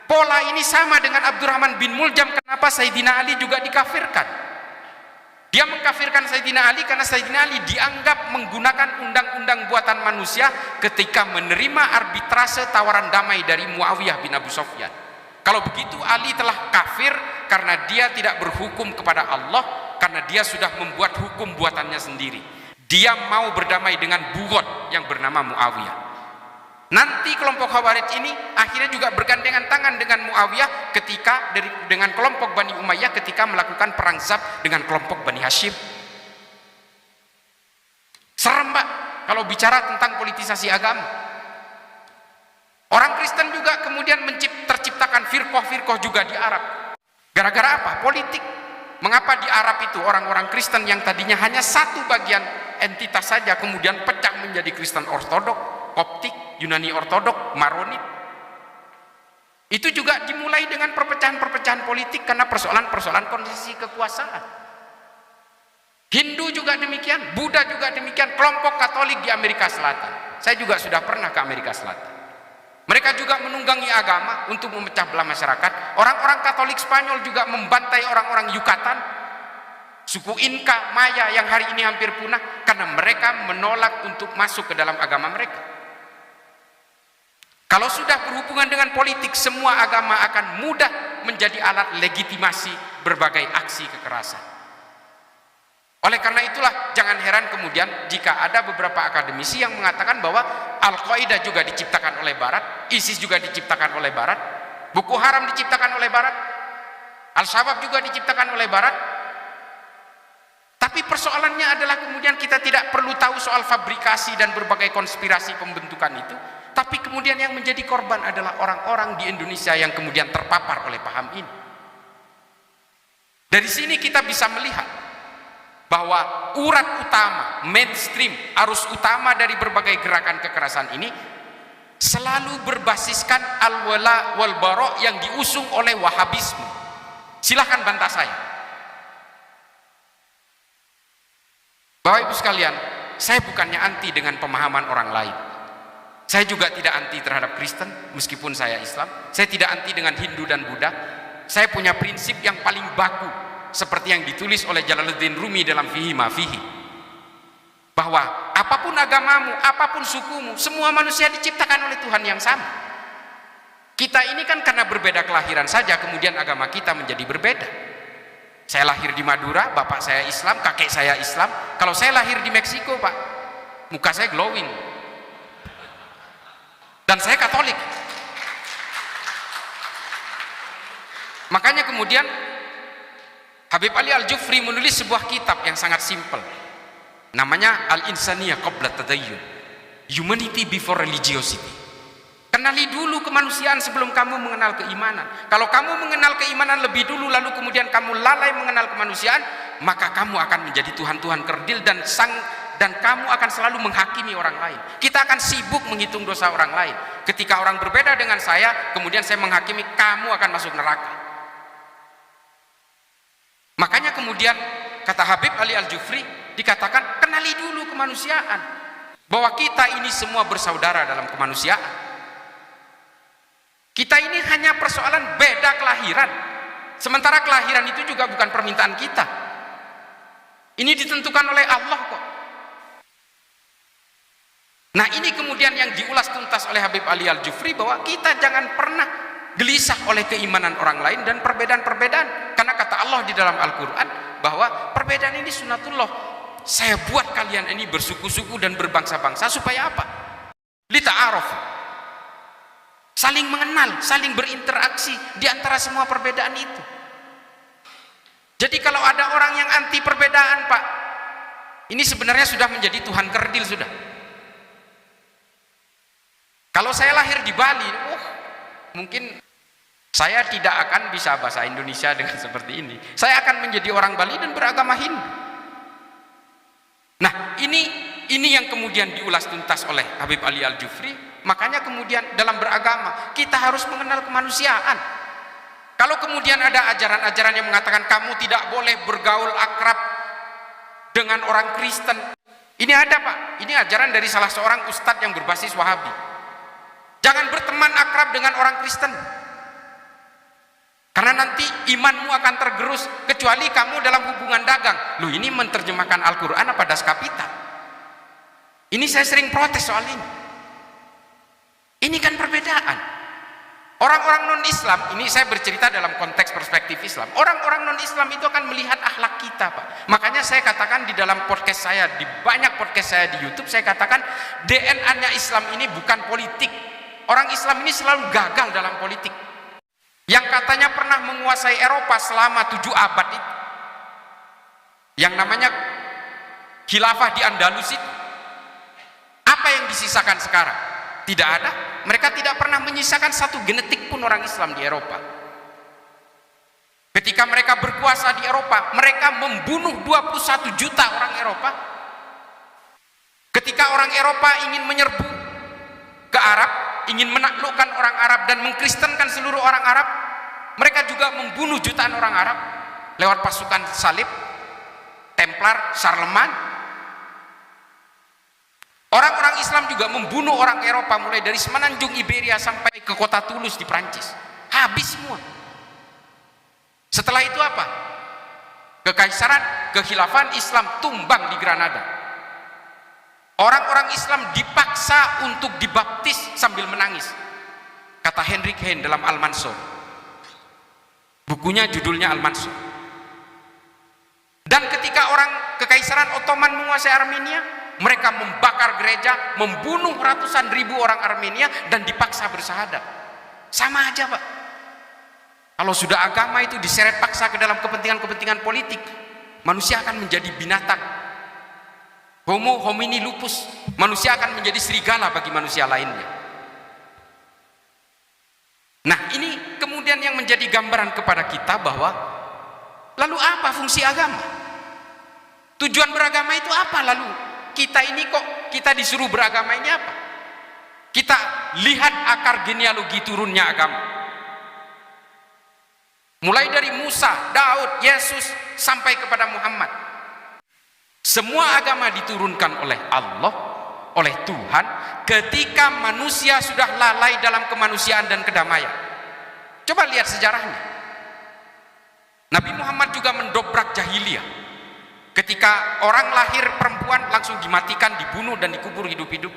[SPEAKER 1] pola ini sama dengan Abdurrahman bin Muljam. Kenapa Sayyidina Ali juga dikafirkan? Dia mengkafirkan Sayyidina Ali karena Sayyidina Ali dianggap menggunakan undang-undang buatan manusia ketika menerima arbitrase tawaran damai dari Muawiyah bin Abu Sufyan. Kalau begitu Ali telah kafir karena dia tidak berhukum kepada Allah, karena dia sudah membuat hukum buatannya sendiri. Dia mau berdamai dengan bugot yang bernama Muawiyah. Nanti kelompok Khawarij ini akhirnya juga bergandengan tangan dengan Muawiyah dengan kelompok Bani Umayyah ketika melakukan perang Zab dengan kelompok Bani Hashim. Serem Pak kalau bicara tentang politisasi agama. Orang Kristen juga kemudian terciptakan firqah-firqah juga di Arab. Gara-gara apa? Politik. Mengapa di Arab itu orang-orang Kristen yang tadinya hanya satu bagian entitas saja kemudian pecah menjadi Kristen Ortodok, Koptik, Yunani Ortodok, Maronit? Itu juga dimulai dengan perpecahan-perpecahan politik karena persoalan-persoalan kondisi kekuasaan. Hindu juga demikian, Buddha juga demikian, kelompok Katolik di Amerika Selatan. Saya juga sudah pernah ke Amerika Selatan. Mereka juga menunggangi agama untuk memecah belah masyarakat. Orang-orang Katolik Spanyol juga membantai orang-orang Yucatan, suku Inka, Maya yang hari ini hampir punah karena mereka menolak untuk masuk ke dalam agama mereka. Kalau sudah berhubungan dengan politik, semua agama akan mudah menjadi alat legitimasi berbagai aksi kekerasan. Oleh karena itulah jangan heran kemudian jika ada beberapa akademisi yang mengatakan bahwa Al-Qaeda juga diciptakan oleh Barat, ISIS juga diciptakan oleh Barat, Boko Haram diciptakan oleh Barat, Al-Shabaab juga diciptakan oleh Barat. Tapi persoalannya adalah kemudian kita tidak perlu tahu soal fabrikasi dan berbagai konspirasi pembentukan itu, tapi kemudian yang menjadi korban adalah orang-orang di Indonesia yang kemudian terpapar oleh paham ini. Dari sini kita bisa melihat bahwa urat utama, mainstream, arus utama dari berbagai gerakan kekerasan ini selalu berbasiskan al-wala wal bara yang diusung oleh Wahabisme. Silahkan bantah saya. Bapak Ibu sekalian, saya bukannya anti dengan pemahaman orang lain. Saya juga tidak anti terhadap Kristen meskipun saya Islam. Saya tidak anti dengan Hindu dan Buddha. Saya punya prinsip yang paling baku seperti yang ditulis oleh Jalaluddin Rumi dalam Fihi Ma Fihi, bahwa apapun agamamu, apapun sukumu, semua manusia diciptakan oleh Tuhan yang sama. Kita ini kan karena berbeda kelahiran saja kemudian agama kita menjadi berbeda. Saya lahir di Madura, bapak saya Islam, kakek saya Islam. Kalau saya lahir di Meksiko Pak, muka saya glowing dan saya Katolik. Makanya kemudian Habib Ali Al-Jufri menulis sebuah kitab yang sangat simpel, namanya Al-Insaniyah Qabla Tadayyun, Humanity Before Religiosity. Kenali dulu kemanusiaan sebelum kamu mengenal keimanan. Kalau kamu mengenal keimanan lebih dulu lalu kemudian kamu lalai mengenal kemanusiaan, maka kamu akan menjadi Tuhan-Tuhan kerdil dan kamu akan selalu menghakimi orang lain. Kita akan sibuk menghitung dosa orang lain. Ketika orang berbeda dengan saya, kemudian saya menghakimi, kamu akan masuk neraka. Makanya kemudian kata Habib Ali Al-Jufri dikatakan kenali dulu kemanusiaan, bahwa kita ini semua bersaudara dalam kemanusiaan. Kita ini hanya persoalan beda kelahiran, sementara kelahiran itu juga bukan permintaan kita. Ini ditentukan oleh Allah kok. Nah ini kemudian yang diulas tuntas oleh Habib Ali Al-Jufri, bahwa kita jangan pernah gelisah oleh keimanan orang lain dan perbedaan-perbedaan, karena kata Allah di dalam Al-Quran bahwa perbedaan ini sunatullah. Saya buat kalian ini bersuku-suku dan berbangsa-bangsa supaya apa? Lita'arof, saling mengenal, saling berinteraksi di antara semua perbedaan itu. Jadi kalau ada orang yang anti perbedaan, Pak, ini sebenarnya sudah menjadi Tuhan kerdil sudah. Kalau saya lahir di Bali, mungkin saya tidak akan bisa bahasa Indonesia dengan seperti ini. Saya akan menjadi orang Bali dan beragama Hindu. Nah, ini yang kemudian diulas tuntas oleh Habib Ali Al-Jufri. Makanya kemudian dalam beragama kita harus mengenal kemanusiaan. Kalau kemudian ada ajaran-ajaran yang mengatakan kamu tidak boleh bergaul akrab dengan orang Kristen, ini ada, Pak, ini ajaran dari salah seorang ustadz yang berbasis Wahabi. Jangan berteman akrab dengan orang Kristen, karena nanti imanmu akan tergerus, kecuali kamu dalam hubungan dagang. Loh, ini menerjemahkan Al-Quran apa das kapita? Ini saya sering protes soal ini. Ini kan perbedaan. Orang-orang non-Islam, ini saya bercerita dalam konteks perspektif Islam. Orang-orang non-Islam itu akan melihat akhlak kita, Pak. Makanya saya katakan di dalam podcast saya, di banyak podcast saya di YouTube, saya katakan DNA-nya Islam ini bukan politik. Orang Islam ini selalu gagal dalam politik. Yang katanya pernah menguasai Eropa selama 7 abad itu, yang namanya khilafah di Andalus itu, apa yang disisakan sekarang? Tidak ada. Mereka tidak pernah menyisakan satu genetik pun orang Islam di Eropa. Ketika mereka berkuasa di Eropa, mereka membunuh 21 juta orang Eropa. Ketika orang Eropa ingin menyerbu ke Arab, ingin menaklukkan orang Arab dan mengkristenkan seluruh orang Arab, mereka juga membunuh jutaan orang Arab lewat pasukan salib, Templar, Charlemagne. Orang-orang Islam juga membunuh orang Eropa mulai dari semenanjung Iberia sampai ke kota Toulouse di Prancis. Habis semua. Setelah itu apa? Kekaisaran, kekhilafan Islam tumbang di Granada. Orang-orang Islam dipaksa untuk dibaptis sambil menangis. Kata Heinrich Heine dalam Al-Mansur. Bukunya judulnya Al-Mansur. Dan ketika orang kekaisaran Ottoman menguasai Armenia, mereka membakar gereja, membunuh ratusan ribu orang Armenia dan dipaksa bersahadat. Sama aja, Pak. Kalau sudah agama itu diseret paksa ke dalam kepentingan-kepentingan politik, manusia akan menjadi binatang. Homo homini lupus. Manusia akan menjadi serigala bagi manusia lainnya. Nah, ini kemudian yang menjadi gambaran kepada kita bahwa lalu apa fungsi agama? Tujuan beragama itu apa lalu? Kita ini kok kita disuruh beragama ini apa? Kita lihat akar genealogi turunnya agama. Mulai dari Musa, Daud, Yesus sampai kepada Muhammad. Semua agama diturunkan oleh Allah, oleh Tuhan ketika manusia sudah lalai dalam kemanusiaan dan kedamaian. Coba lihat sejarahnya. Nabi Muhammad juga mendobrak jahiliyah. Ketika orang lahir perempuan langsung dimatikan, dibunuh dan dikubur hidup-hidup.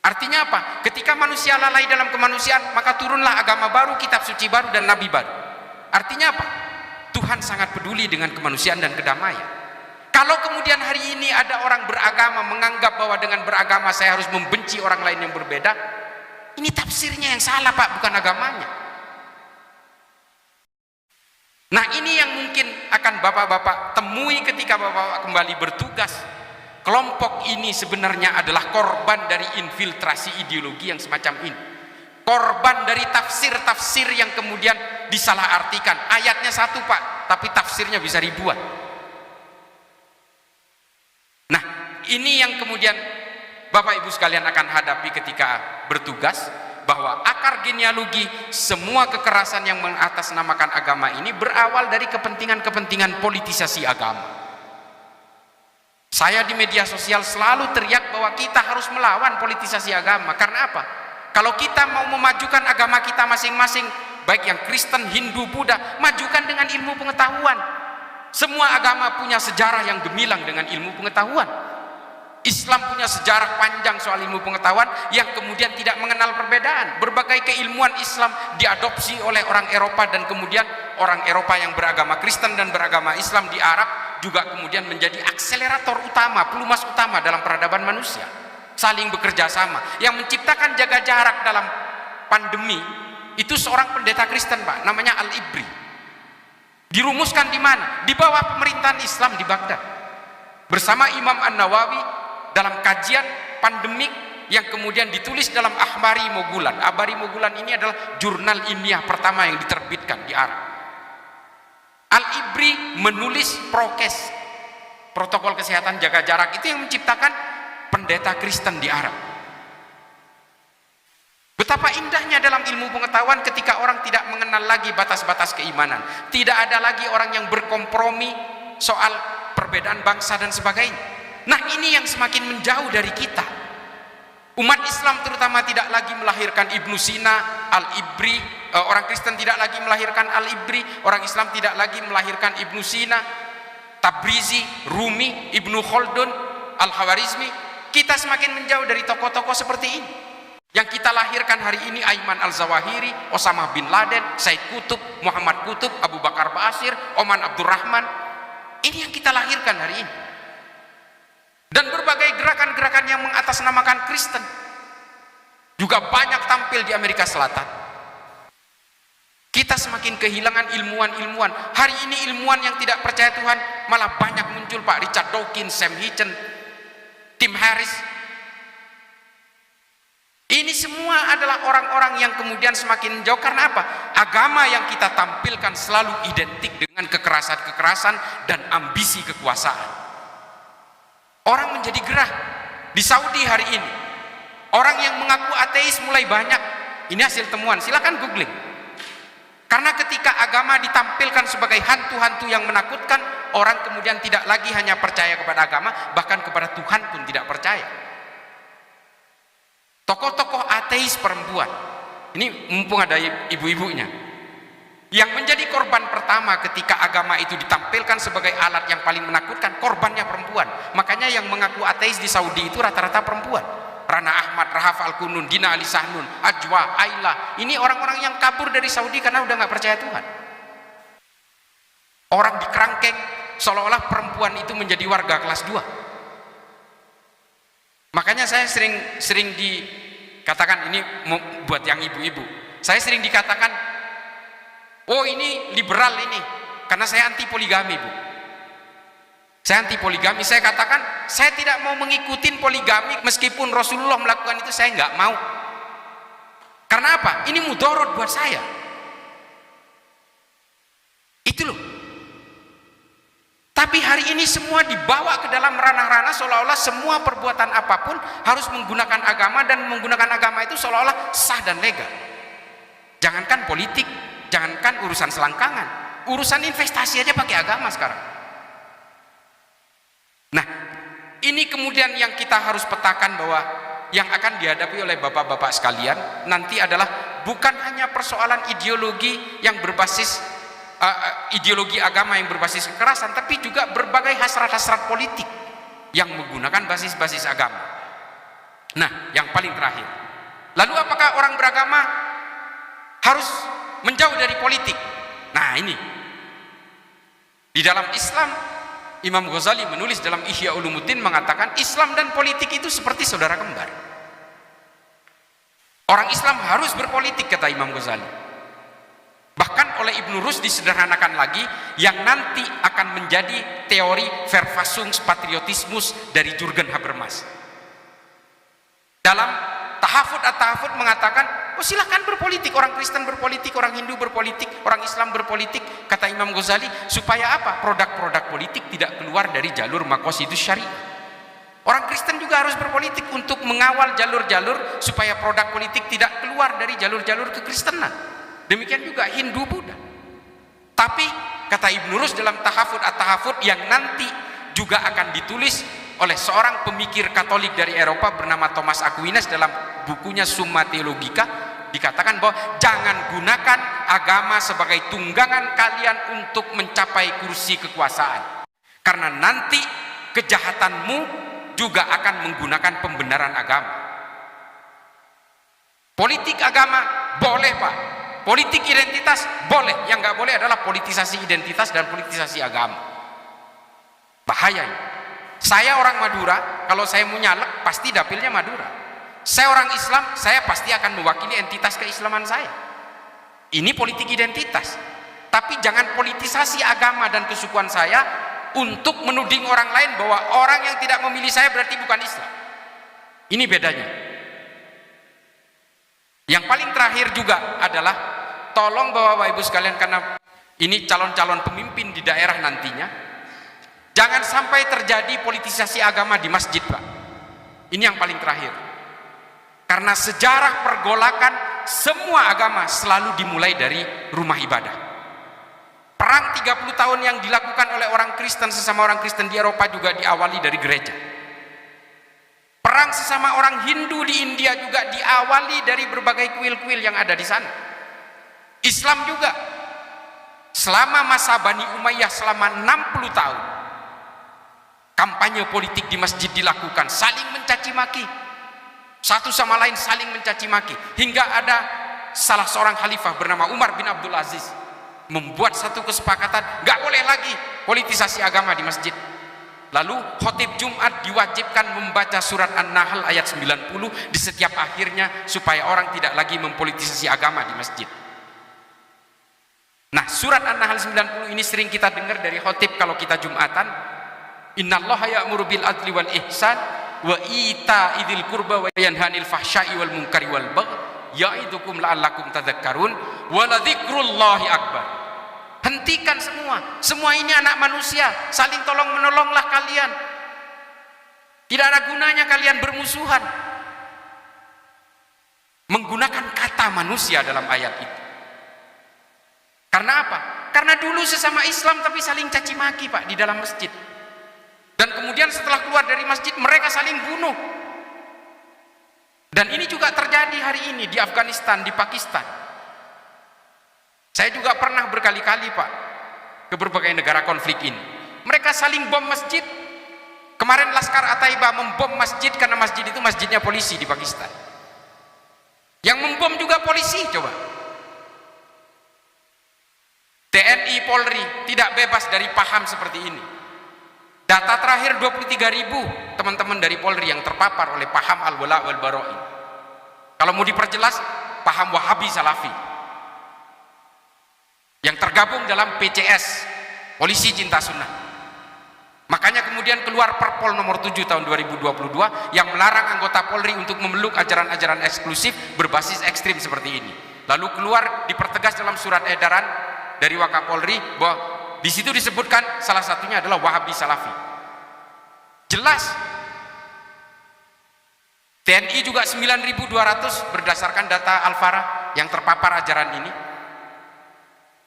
[SPEAKER 1] Artinya apa? Ketika manusia lalai dalam kemanusiaan, maka turunlah agama baru, kitab suci baru dan nabi baru. Artinya apa? Tuhan sangat peduli dengan kemanusiaan dan kedamaian. Kalau kemudian hari ini ada orang beragama menganggap bahwa dengan beragama saya harus membenci orang lain yang berbeda, ini tafsirnya yang salah, Pak, bukan agamanya. Nah, ini yang mungkin akan bapak-bapak temui ketika bapak-bapak kembali bertugas. Kelompok ini sebenarnya adalah korban dari infiltrasi ideologi yang semacam ini. Korban dari tafsir-tafsir yang kemudian disalahartikan. Ayatnya satu, Pak, tapi tafsirnya bisa ribuan. Nah, ini yang kemudian Bapak Ibu sekalian akan hadapi ketika bertugas. Bahwa akar genealogi semua kekerasan yang mengatasnamakan agama ini berawal dari kepentingan-kepentingan politisasi agama. Saya di media sosial selalu teriak bahwa kita harus melawan politisasi agama. Karena apa? Kalau kita mau memajukan agama kita masing-masing, baik yang Kristen, Hindu, Buddha, majukan dengan ilmu pengetahuan. Semua agama punya sejarah yang gemilang dengan ilmu pengetahuan. Islam punya sejarah panjang soal ilmu pengetahuan yang kemudian tidak mengenal perbedaan. Berbagai keilmuan Islam diadopsi oleh orang Eropa dan kemudian orang Eropa yang beragama Kristen dan beragama Islam di Arab juga kemudian menjadi akselerator utama, pelumas utama dalam peradaban manusia. Saling bekerja sama, yang menciptakan jaga jarak dalam pandemi itu seorang pendeta Kristen Pak, namanya Al-Ibri. Dirumuskan di mana? Di bawah pemerintahan Islam di Baghdad. Bersama Imam An-Nawawi dalam kajian pandemik yang kemudian ditulis dalam Ahbari Mogulan. Ahbari Mogulan ini adalah jurnal ilmiah pertama yang diterbitkan di Arab. Al-Ibri menulis prokes, protokol kesehatan jaga jarak, itu yang menciptakan pendeta Kristen di Arab. Betapa indahnya dalam ilmu pengetahuan ketika orang tidak mengenal lagi batas-batas keimanan. Tidak ada lagi orang yang berkompromi soal perbedaan bangsa dan sebagainya. Nah, ini yang semakin menjauh dari kita. Umat Islam terutama tidak lagi melahirkan Ibnu Sina, Al-Ibri. Orang Kristen tidak lagi melahirkan Al-Ibri. Orang Islam tidak lagi melahirkan Ibnu Sina, Tabrizi, Rumi, Ibnu Khaldun, Al-Khawarizmi. Kita semakin menjauh dari tokoh-tokoh seperti ini. Yang kita lahirkan hari ini Ayman Al-Zawahiri, Osama bin Laden, Said Qutb, Muhammad Qutb, Abu Bakar Ba'asyir, Oman Abdurrahman. Ini yang kita lahirkan hari ini. Dan berbagai gerakan-gerakan yang mengatasnamakan Kristen juga banyak tampil di Amerika Selatan. Kita semakin kehilangan ilmuwan-ilmuwan. Hari ini ilmuwan yang tidak percaya Tuhan malah banyak muncul Pak. Richard Dawkins, Sam Hitchens, Tim Harris. Ini semua adalah orang-orang yang kemudian semakin menjauh. Karena apa? Agama yang kita tampilkan selalu identik dengan kekerasan-kekerasan dan ambisi kekuasaan. Orang menjadi gerah. Di Saudi hari ini orang yang mengaku ateis mulai banyak. Ini hasil temuan, silakan googling. Karena ketika agama ditampilkan sebagai hantu-hantu yang menakutkan, orang kemudian tidak lagi hanya percaya kepada agama, bahkan kepada Tuhan pun tidak percaya. Tokoh-tokoh ateis perempuan, ini mumpung ada ibu-ibunya, yang menjadi korban pertama ketika agama itu ditampilkan sebagai alat yang paling menakutkan, korbannya perempuan. Makanya yang mengaku ateis di Saudi itu rata-rata perempuan. Rana Ahmad, Rahaf Al-Kunun, Dina Ali Sahnun, Ajwa, Ayla. Ini orang-orang yang kabur dari Saudi karena udah nggak percaya Tuhan. Orang dikerangkeng seolah-olah perempuan itu menjadi warga kelas 2. Makanya saya sering dikatakan, ini buat yang ibu-ibu, saya sering dikatakan, oh ini liberal ini, karena saya anti poligami Bu. Saya anti poligami. Saya katakan saya tidak mau mengikuti poligami meskipun Rasulullah melakukan itu, saya nggak mau. Karena apa? Ini mudorot buat saya. Itu loh. Tapi hari ini semua dibawa ke dalam ranah-ranah seolah-olah semua perbuatan apapun harus menggunakan agama, dan menggunakan agama itu seolah-olah sah dan legal. Jangankan politik, jangankan urusan selangkangan, urusan investasi aja pakai agama sekarang. Nah, ini kemudian yang kita harus petakan, bahwa yang akan dihadapi oleh bapak-bapak sekalian nanti adalah bukan hanya persoalan ideologi yang berbasis ideologi agama yang berbasis kekerasan, tapi juga berbagai hasrat-hasrat politik yang menggunakan basis-basis agama. Nah, yang paling terakhir, lalu apakah orang beragama harus menjauh dari politik? Nah, ini di dalam Islam, Imam Ghazali menulis dalam Ihya Ulumuddin mengatakan Islam dan politik itu seperti saudara kembar. Orang Islam harus berpolitik, kata Imam Ghazali. Bahkan oleh Ibnu Rus disederhanakan lagi, yang nanti akan menjadi teori Verfassungspatriotismus dari Jürgen Habermas. Dalam Tahafut at-Tahafut mengatakan, oh silakan berpolitik, orang Kristen berpolitik, orang Hindu berpolitik, orang Islam berpolitik, kata Imam Ghazali, supaya apa? Produk-produk politik tidak keluar dari jalur maqasidus syariah. Orang Kristen juga harus berpolitik untuk mengawal jalur-jalur supaya produk politik tidak keluar dari jalur-jalur kekristenan. Demikian juga Hindu, Buddha. Tapi kata Ibnu Rus dalam Tahafut at-Tahafut yang nanti juga akan ditulis oleh seorang pemikir Katolik dari Eropa bernama Thomas Aquinas dalam bukunya Summa Theologica, dikatakan bahwa jangan gunakan agama sebagai tunggangan kalian untuk mencapai kursi kekuasaan, karena nanti kejahatanmu juga akan menggunakan pembenaran agama. Politik agama boleh Pak, politik identitas boleh, yang nggak boleh adalah politisasi identitas dan politisasi agama. Bahaya ini. Saya orang Madura, kalau saya mau nyalek pasti dapilnya Madura. Saya orang Islam, saya pasti akan mewakili entitas keislaman saya. Ini politik identitas. Tapi jangan politisasi agama dan kesukuan saya untuk menuding orang lain bahwa orang yang tidak memilih saya berarti bukan Islam. Ini bedanya. Yang paling terakhir juga adalah tolong Bapak Ibu sekalian, karena ini calon-calon pemimpin di daerah nantinya, jangan sampai terjadi politisasi agama di masjid, Pak. Ini yang paling terakhir. Karena sejarah pergolakan semua agama selalu dimulai dari rumah ibadah. Perang 30 tahun yang dilakukan oleh orang Kristen sesama orang Kristen di Eropa juga diawali dari gereja. Perang sesama orang Hindu di India juga diawali dari berbagai kuil-kuil yang ada di sana. Islam juga selama masa Bani Umayyah selama 60 tahun kampanye politik di masjid dilakukan, saling mencaci maki, satu sama lain saling mencaci maki, hingga ada salah seorang khalifah bernama Umar bin Abdul Aziz membuat satu kesepakatan, nggak boleh lagi politisasi agama di masjid. Lalu khotib Jumat diwajibkan membaca surat An-Nahl ayat 90 di setiap akhirnya supaya orang tidak lagi mempolitisasi agama di masjid. Nah, surat An-Nahl 90 ini sering kita dengar dari khotib kalau kita Jumatan. Innallaha ya'muru bil adli wal ihsan wa ita'idzil qurba wa yanhanil fahsya'i wal munkari wal baghi ya'idukum la'allakum tadhakkarun wa ladzikrullahi akbar. Hentikan semua ini anak manusia, saling tolong menolonglah kalian. Tidak ada gunanya kalian bermusuhan. Menggunakan kata manusia dalam ayat itu. Karena apa? Karena dulu sesama Islam tapi saling caci maki, Pak, di dalam masjid. Dan kemudian setelah keluar dari masjid mereka saling bunuh. Dan ini juga terjadi hari ini di Afghanistan, di Pakistan. Saya juga pernah berkali-kali, Pak, ke berbagai negara konflik ini. Mereka saling bom masjid. Kemarin Laskar At-Taiba membom masjid karena masjid itu masjidnya polisi di Pakistan. Yang membom juga polisi, coba. TNI Polri tidak bebas dari paham seperti ini. Data terakhir 23.000 teman-teman dari Polri yang terpapar oleh paham al-wala wal bara'i. Kalau mau diperjelas, paham Wahabi Salafi yang tergabung dalam PCS, Polisi Cinta Sunnah. Makanya kemudian keluar Perpol nomor 7 tahun 2022 yang melarang anggota Polri untuk memeluk ajaran-ajaran eksklusif berbasis ekstrim seperti ini. Lalu keluar dipertegas dalam surat edaran dari Wakapolri bahwa di situ disebutkan salah satunya adalah Wahabi Salafi. Jelas. TNI juga 9.200 berdasarkan data Al-Farah yang terpapar ajaran ini.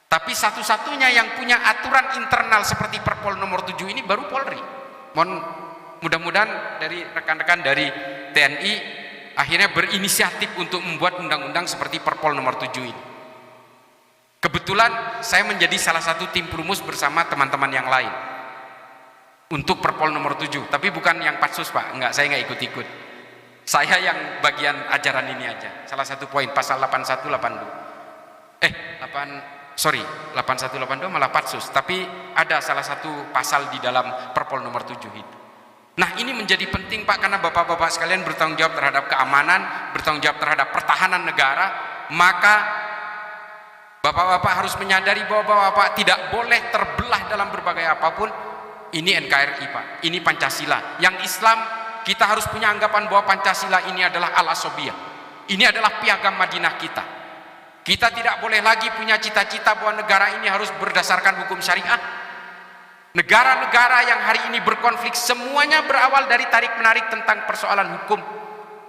[SPEAKER 1] Tapi satu-satunya yang punya aturan internal seperti Perpol nomor 7 ini baru Polri. Mudah-mudahan dari rekan-rekan dari TNI akhirnya berinisiatif untuk membuat undang-undang seperti Perpol nomor 7 ini. Kebetulan saya menjadi salah satu tim perumus bersama teman-teman yang lain untuk Perpol nomor 7, tapi bukan yang patsus, Pak. Enggak, saya enggak ikut-ikut. Saya yang bagian ajaran ini aja. Salah satu poin pasal 8182. 8182 malah patsus, tapi ada salah satu pasal di dalam Perpol nomor 7 itu. Nah, ini menjadi penting, Pak, karena Bapak-bapak sekalian bertanggung jawab terhadap keamanan, bertanggung jawab terhadap pertahanan negara, maka Bapak-bapak harus menyadari bahwa Bapak tidak boleh terbelah dalam berbagai apapun. Ini NKRI, Pak, ini Pancasila. Yang Islam kita harus punya anggapan bahwa Pancasila ini adalah al-asobiyah. Ini adalah piagam Madinah kita. Kita tidak boleh lagi punya cita-cita bahwa negara ini harus berdasarkan hukum syariah. Negara-negara yang hari ini berkonflik semuanya berawal dari tarik-menarik tentang persoalan hukum.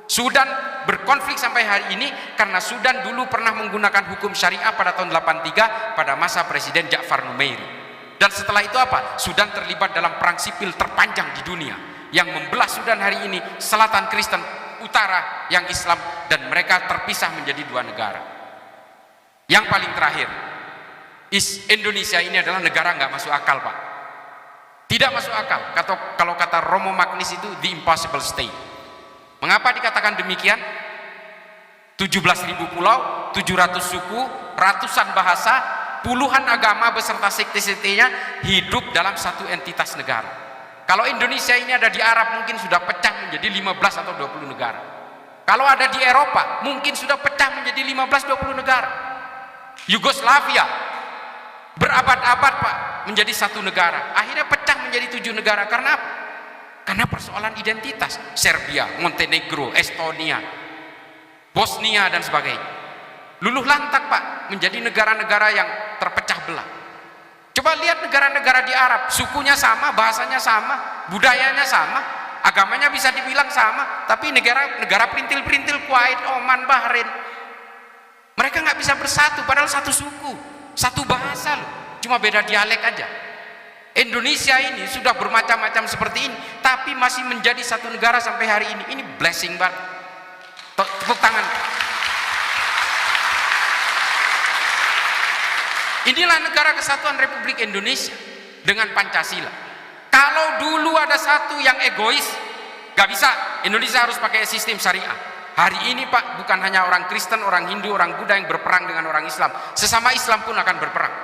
[SPEAKER 1] Sudan berkonflik sampai hari ini karena Sudan dulu pernah menggunakan hukum syariah pada tahun 83 pada masa Presiden Ja'far Numeiri. Dan setelah itu apa? Sudan terlibat dalam perang sipil terpanjang di dunia yang membelah Sudan hari ini, selatan Kristen, utara yang Islam, dan mereka terpisah menjadi dua negara. Yang paling terakhir, Indonesia ini adalah negara nggak masuk akal, Pak. Tidak masuk akal. Kalau kata Romo Magnis itu the impossible state. Mengapa dikatakan demikian? 17.000 pulau, 700 suku, ratusan bahasa, puluhan agama beserta sekte-sektenya hidup dalam satu entitas negara. Kalau Indonesia ini ada di Arab mungkin sudah pecah menjadi 15 atau 20 negara. Kalau ada di Eropa, mungkin sudah pecah menjadi 15-20 negara. Yugoslavia berabad-abad Pak menjadi satu negara, akhirnya pecah menjadi 7 negara. Karena apa? Karena persoalan identitas. Serbia, Montenegro, Estonia, Bosnia dan sebagainya luluh lantak Pak menjadi negara-negara yang terpecah belah. Coba lihat negara-negara di Arab, sukunya sama, bahasanya sama, budayanya sama, agamanya bisa dibilang sama, tapi negara perintil-perintil, Kuwait, Oman, Bahrain, mereka nggak bisa bersatu, padahal satu suku, satu bahasa loh, cuma beda dialek aja. Indonesia ini sudah bermacam-macam seperti ini, tapi masih menjadi satu negara sampai hari ini. Ini blessing banget. Tepuk tangan. Inilah negara kesatuan Republik Indonesia dengan Pancasila. Kalau dulu ada satu yang egois, gak bisa, Indonesia harus pakai sistem syariah. Hari ini Pak, bukan hanya orang Kristen, orang Hindu, orang Buddha yang berperang dengan orang Islam, sesama Islam pun akan berperang.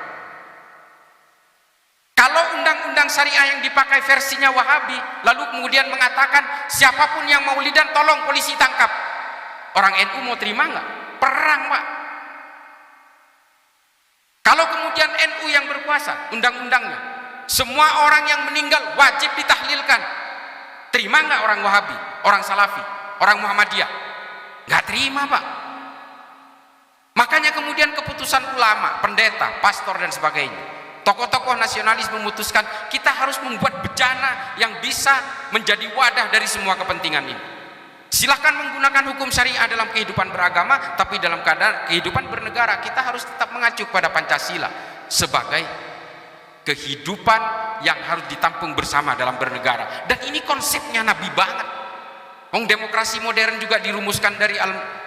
[SPEAKER 1] Kalau undang-undang syariah yang dipakai versinya Wahabi, lalu kemudian mengatakan siapapun yang maulidan tolong polisi tangkap, orang NU mau terima nggak? Perang Pak. Kalau kemudian NU yang berkuasa, undang-undangnya, semua orang yang meninggal wajib ditahlilkan, terima nggak orang Wahabi, orang Salafi, orang Muhammadiyah? Nggak terima Pak. Makanya kemudian keputusan ulama, pendeta, pastor dan sebagainya, tokoh-tokoh nasionalis memutuskan kita harus membuat bejana yang bisa menjadi wadah dari semua kepentingan ini. Silahkan menggunakan hukum syariah dalam kehidupan beragama, tapi dalam keadaan kehidupan bernegara kita harus tetap mengacu pada Pancasila sebagai kehidupan yang harus ditampung bersama dalam bernegara. Dan ini konsepnya Nabi banget. Demokrasi modern juga dirumuskan dari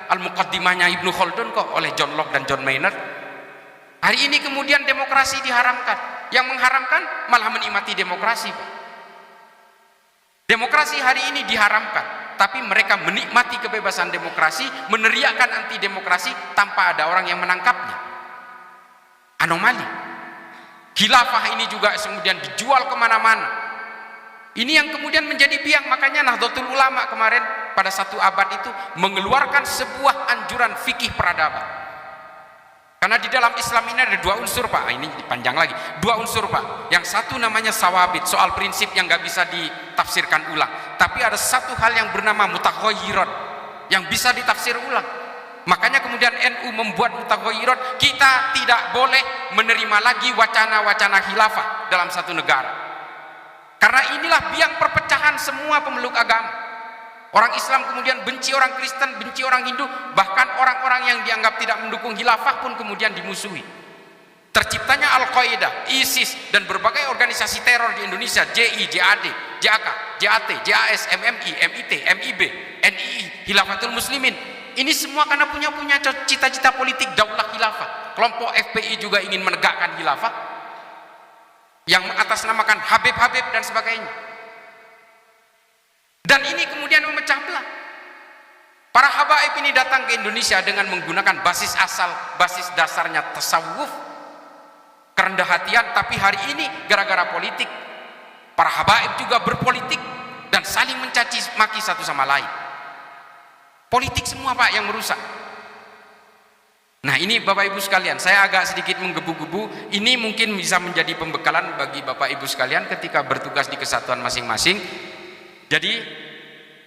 [SPEAKER 1] Al-Muqaddimahnya Ibnu Khaldun kok, oleh John Locke dan John Maynard. Hari ini kemudian demokrasi diharamkan, yang mengharamkan malah menikmati demokrasi. Demokrasi hari ini diharamkan, tapi mereka menikmati kebebasan demokrasi, meneriakkan anti demokrasi tanpa ada orang yang menangkapnya. Anomali. Khilafah ini juga kemudian dijual kemana-mana. Ini yang kemudian menjadi biang. Makanya Nahdlatul Ulama kemarin pada satu abad itu mengeluarkan sebuah anjuran fikih peradaban. Karena di dalam Islam ini ada 2 unsur Pak, ini panjang lagi, 2 unsur Pak. Yang satu namanya sawabit, soal prinsip yang gak bisa ditafsirkan ulang. Tapi ada satu hal yang bernama mutaghayyirat, yang bisa ditafsir ulang. Makanya kemudian NU membuat mutaghayyirat, kita tidak boleh menerima lagi wacana-wacana khilafah dalam satu negara. Karena inilah biang perpecahan semua pemeluk agama. Orang Islam kemudian benci orang Kristen, benci orang Hindu, bahkan orang-orang yang dianggap tidak mendukung khilafah pun kemudian dimusuhi. Terciptanya Al-Qaeda, ISIS, dan berbagai organisasi teror di Indonesia, JI, JAD, JAK, JAT, JAS, MMI, MIT, MIB, NII, Khilafatul Muslimin. Ini semua karena punya cita-cita politik daulah khilafah. Kelompok FPI juga ingin menegakkan khilafah yang mengatasnamakan Habib-Habib dan sebagainya. Dan ini kemudian memecah belah. Para habaib ini datang ke Indonesia dengan menggunakan basis asal, basis dasarnya tasawuf, kerendah hatian. Tapi hari ini gara-gara politik, para habaib juga berpolitik dan saling mencaci maki satu sama lain. Politik semua Pak yang merusak. Nah ini Bapak Ibu sekalian, saya agak sedikit menggebu-gebu. Ini mungkin bisa menjadi pembekalan bagi Bapak Ibu sekalian ketika bertugas di kesatuan masing-masing. Jadi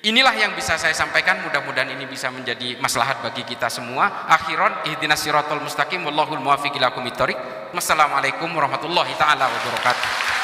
[SPEAKER 1] inilah yang bisa saya sampaikan, mudah-mudahan ini bisa menjadi maslahat bagi kita semua. Akhiran, ihdinas siratal mustaqim, wallahul muwaffiq ila aqwamit thoriq. Wassalamualaikum warahmatullahi taala wabarakatuh.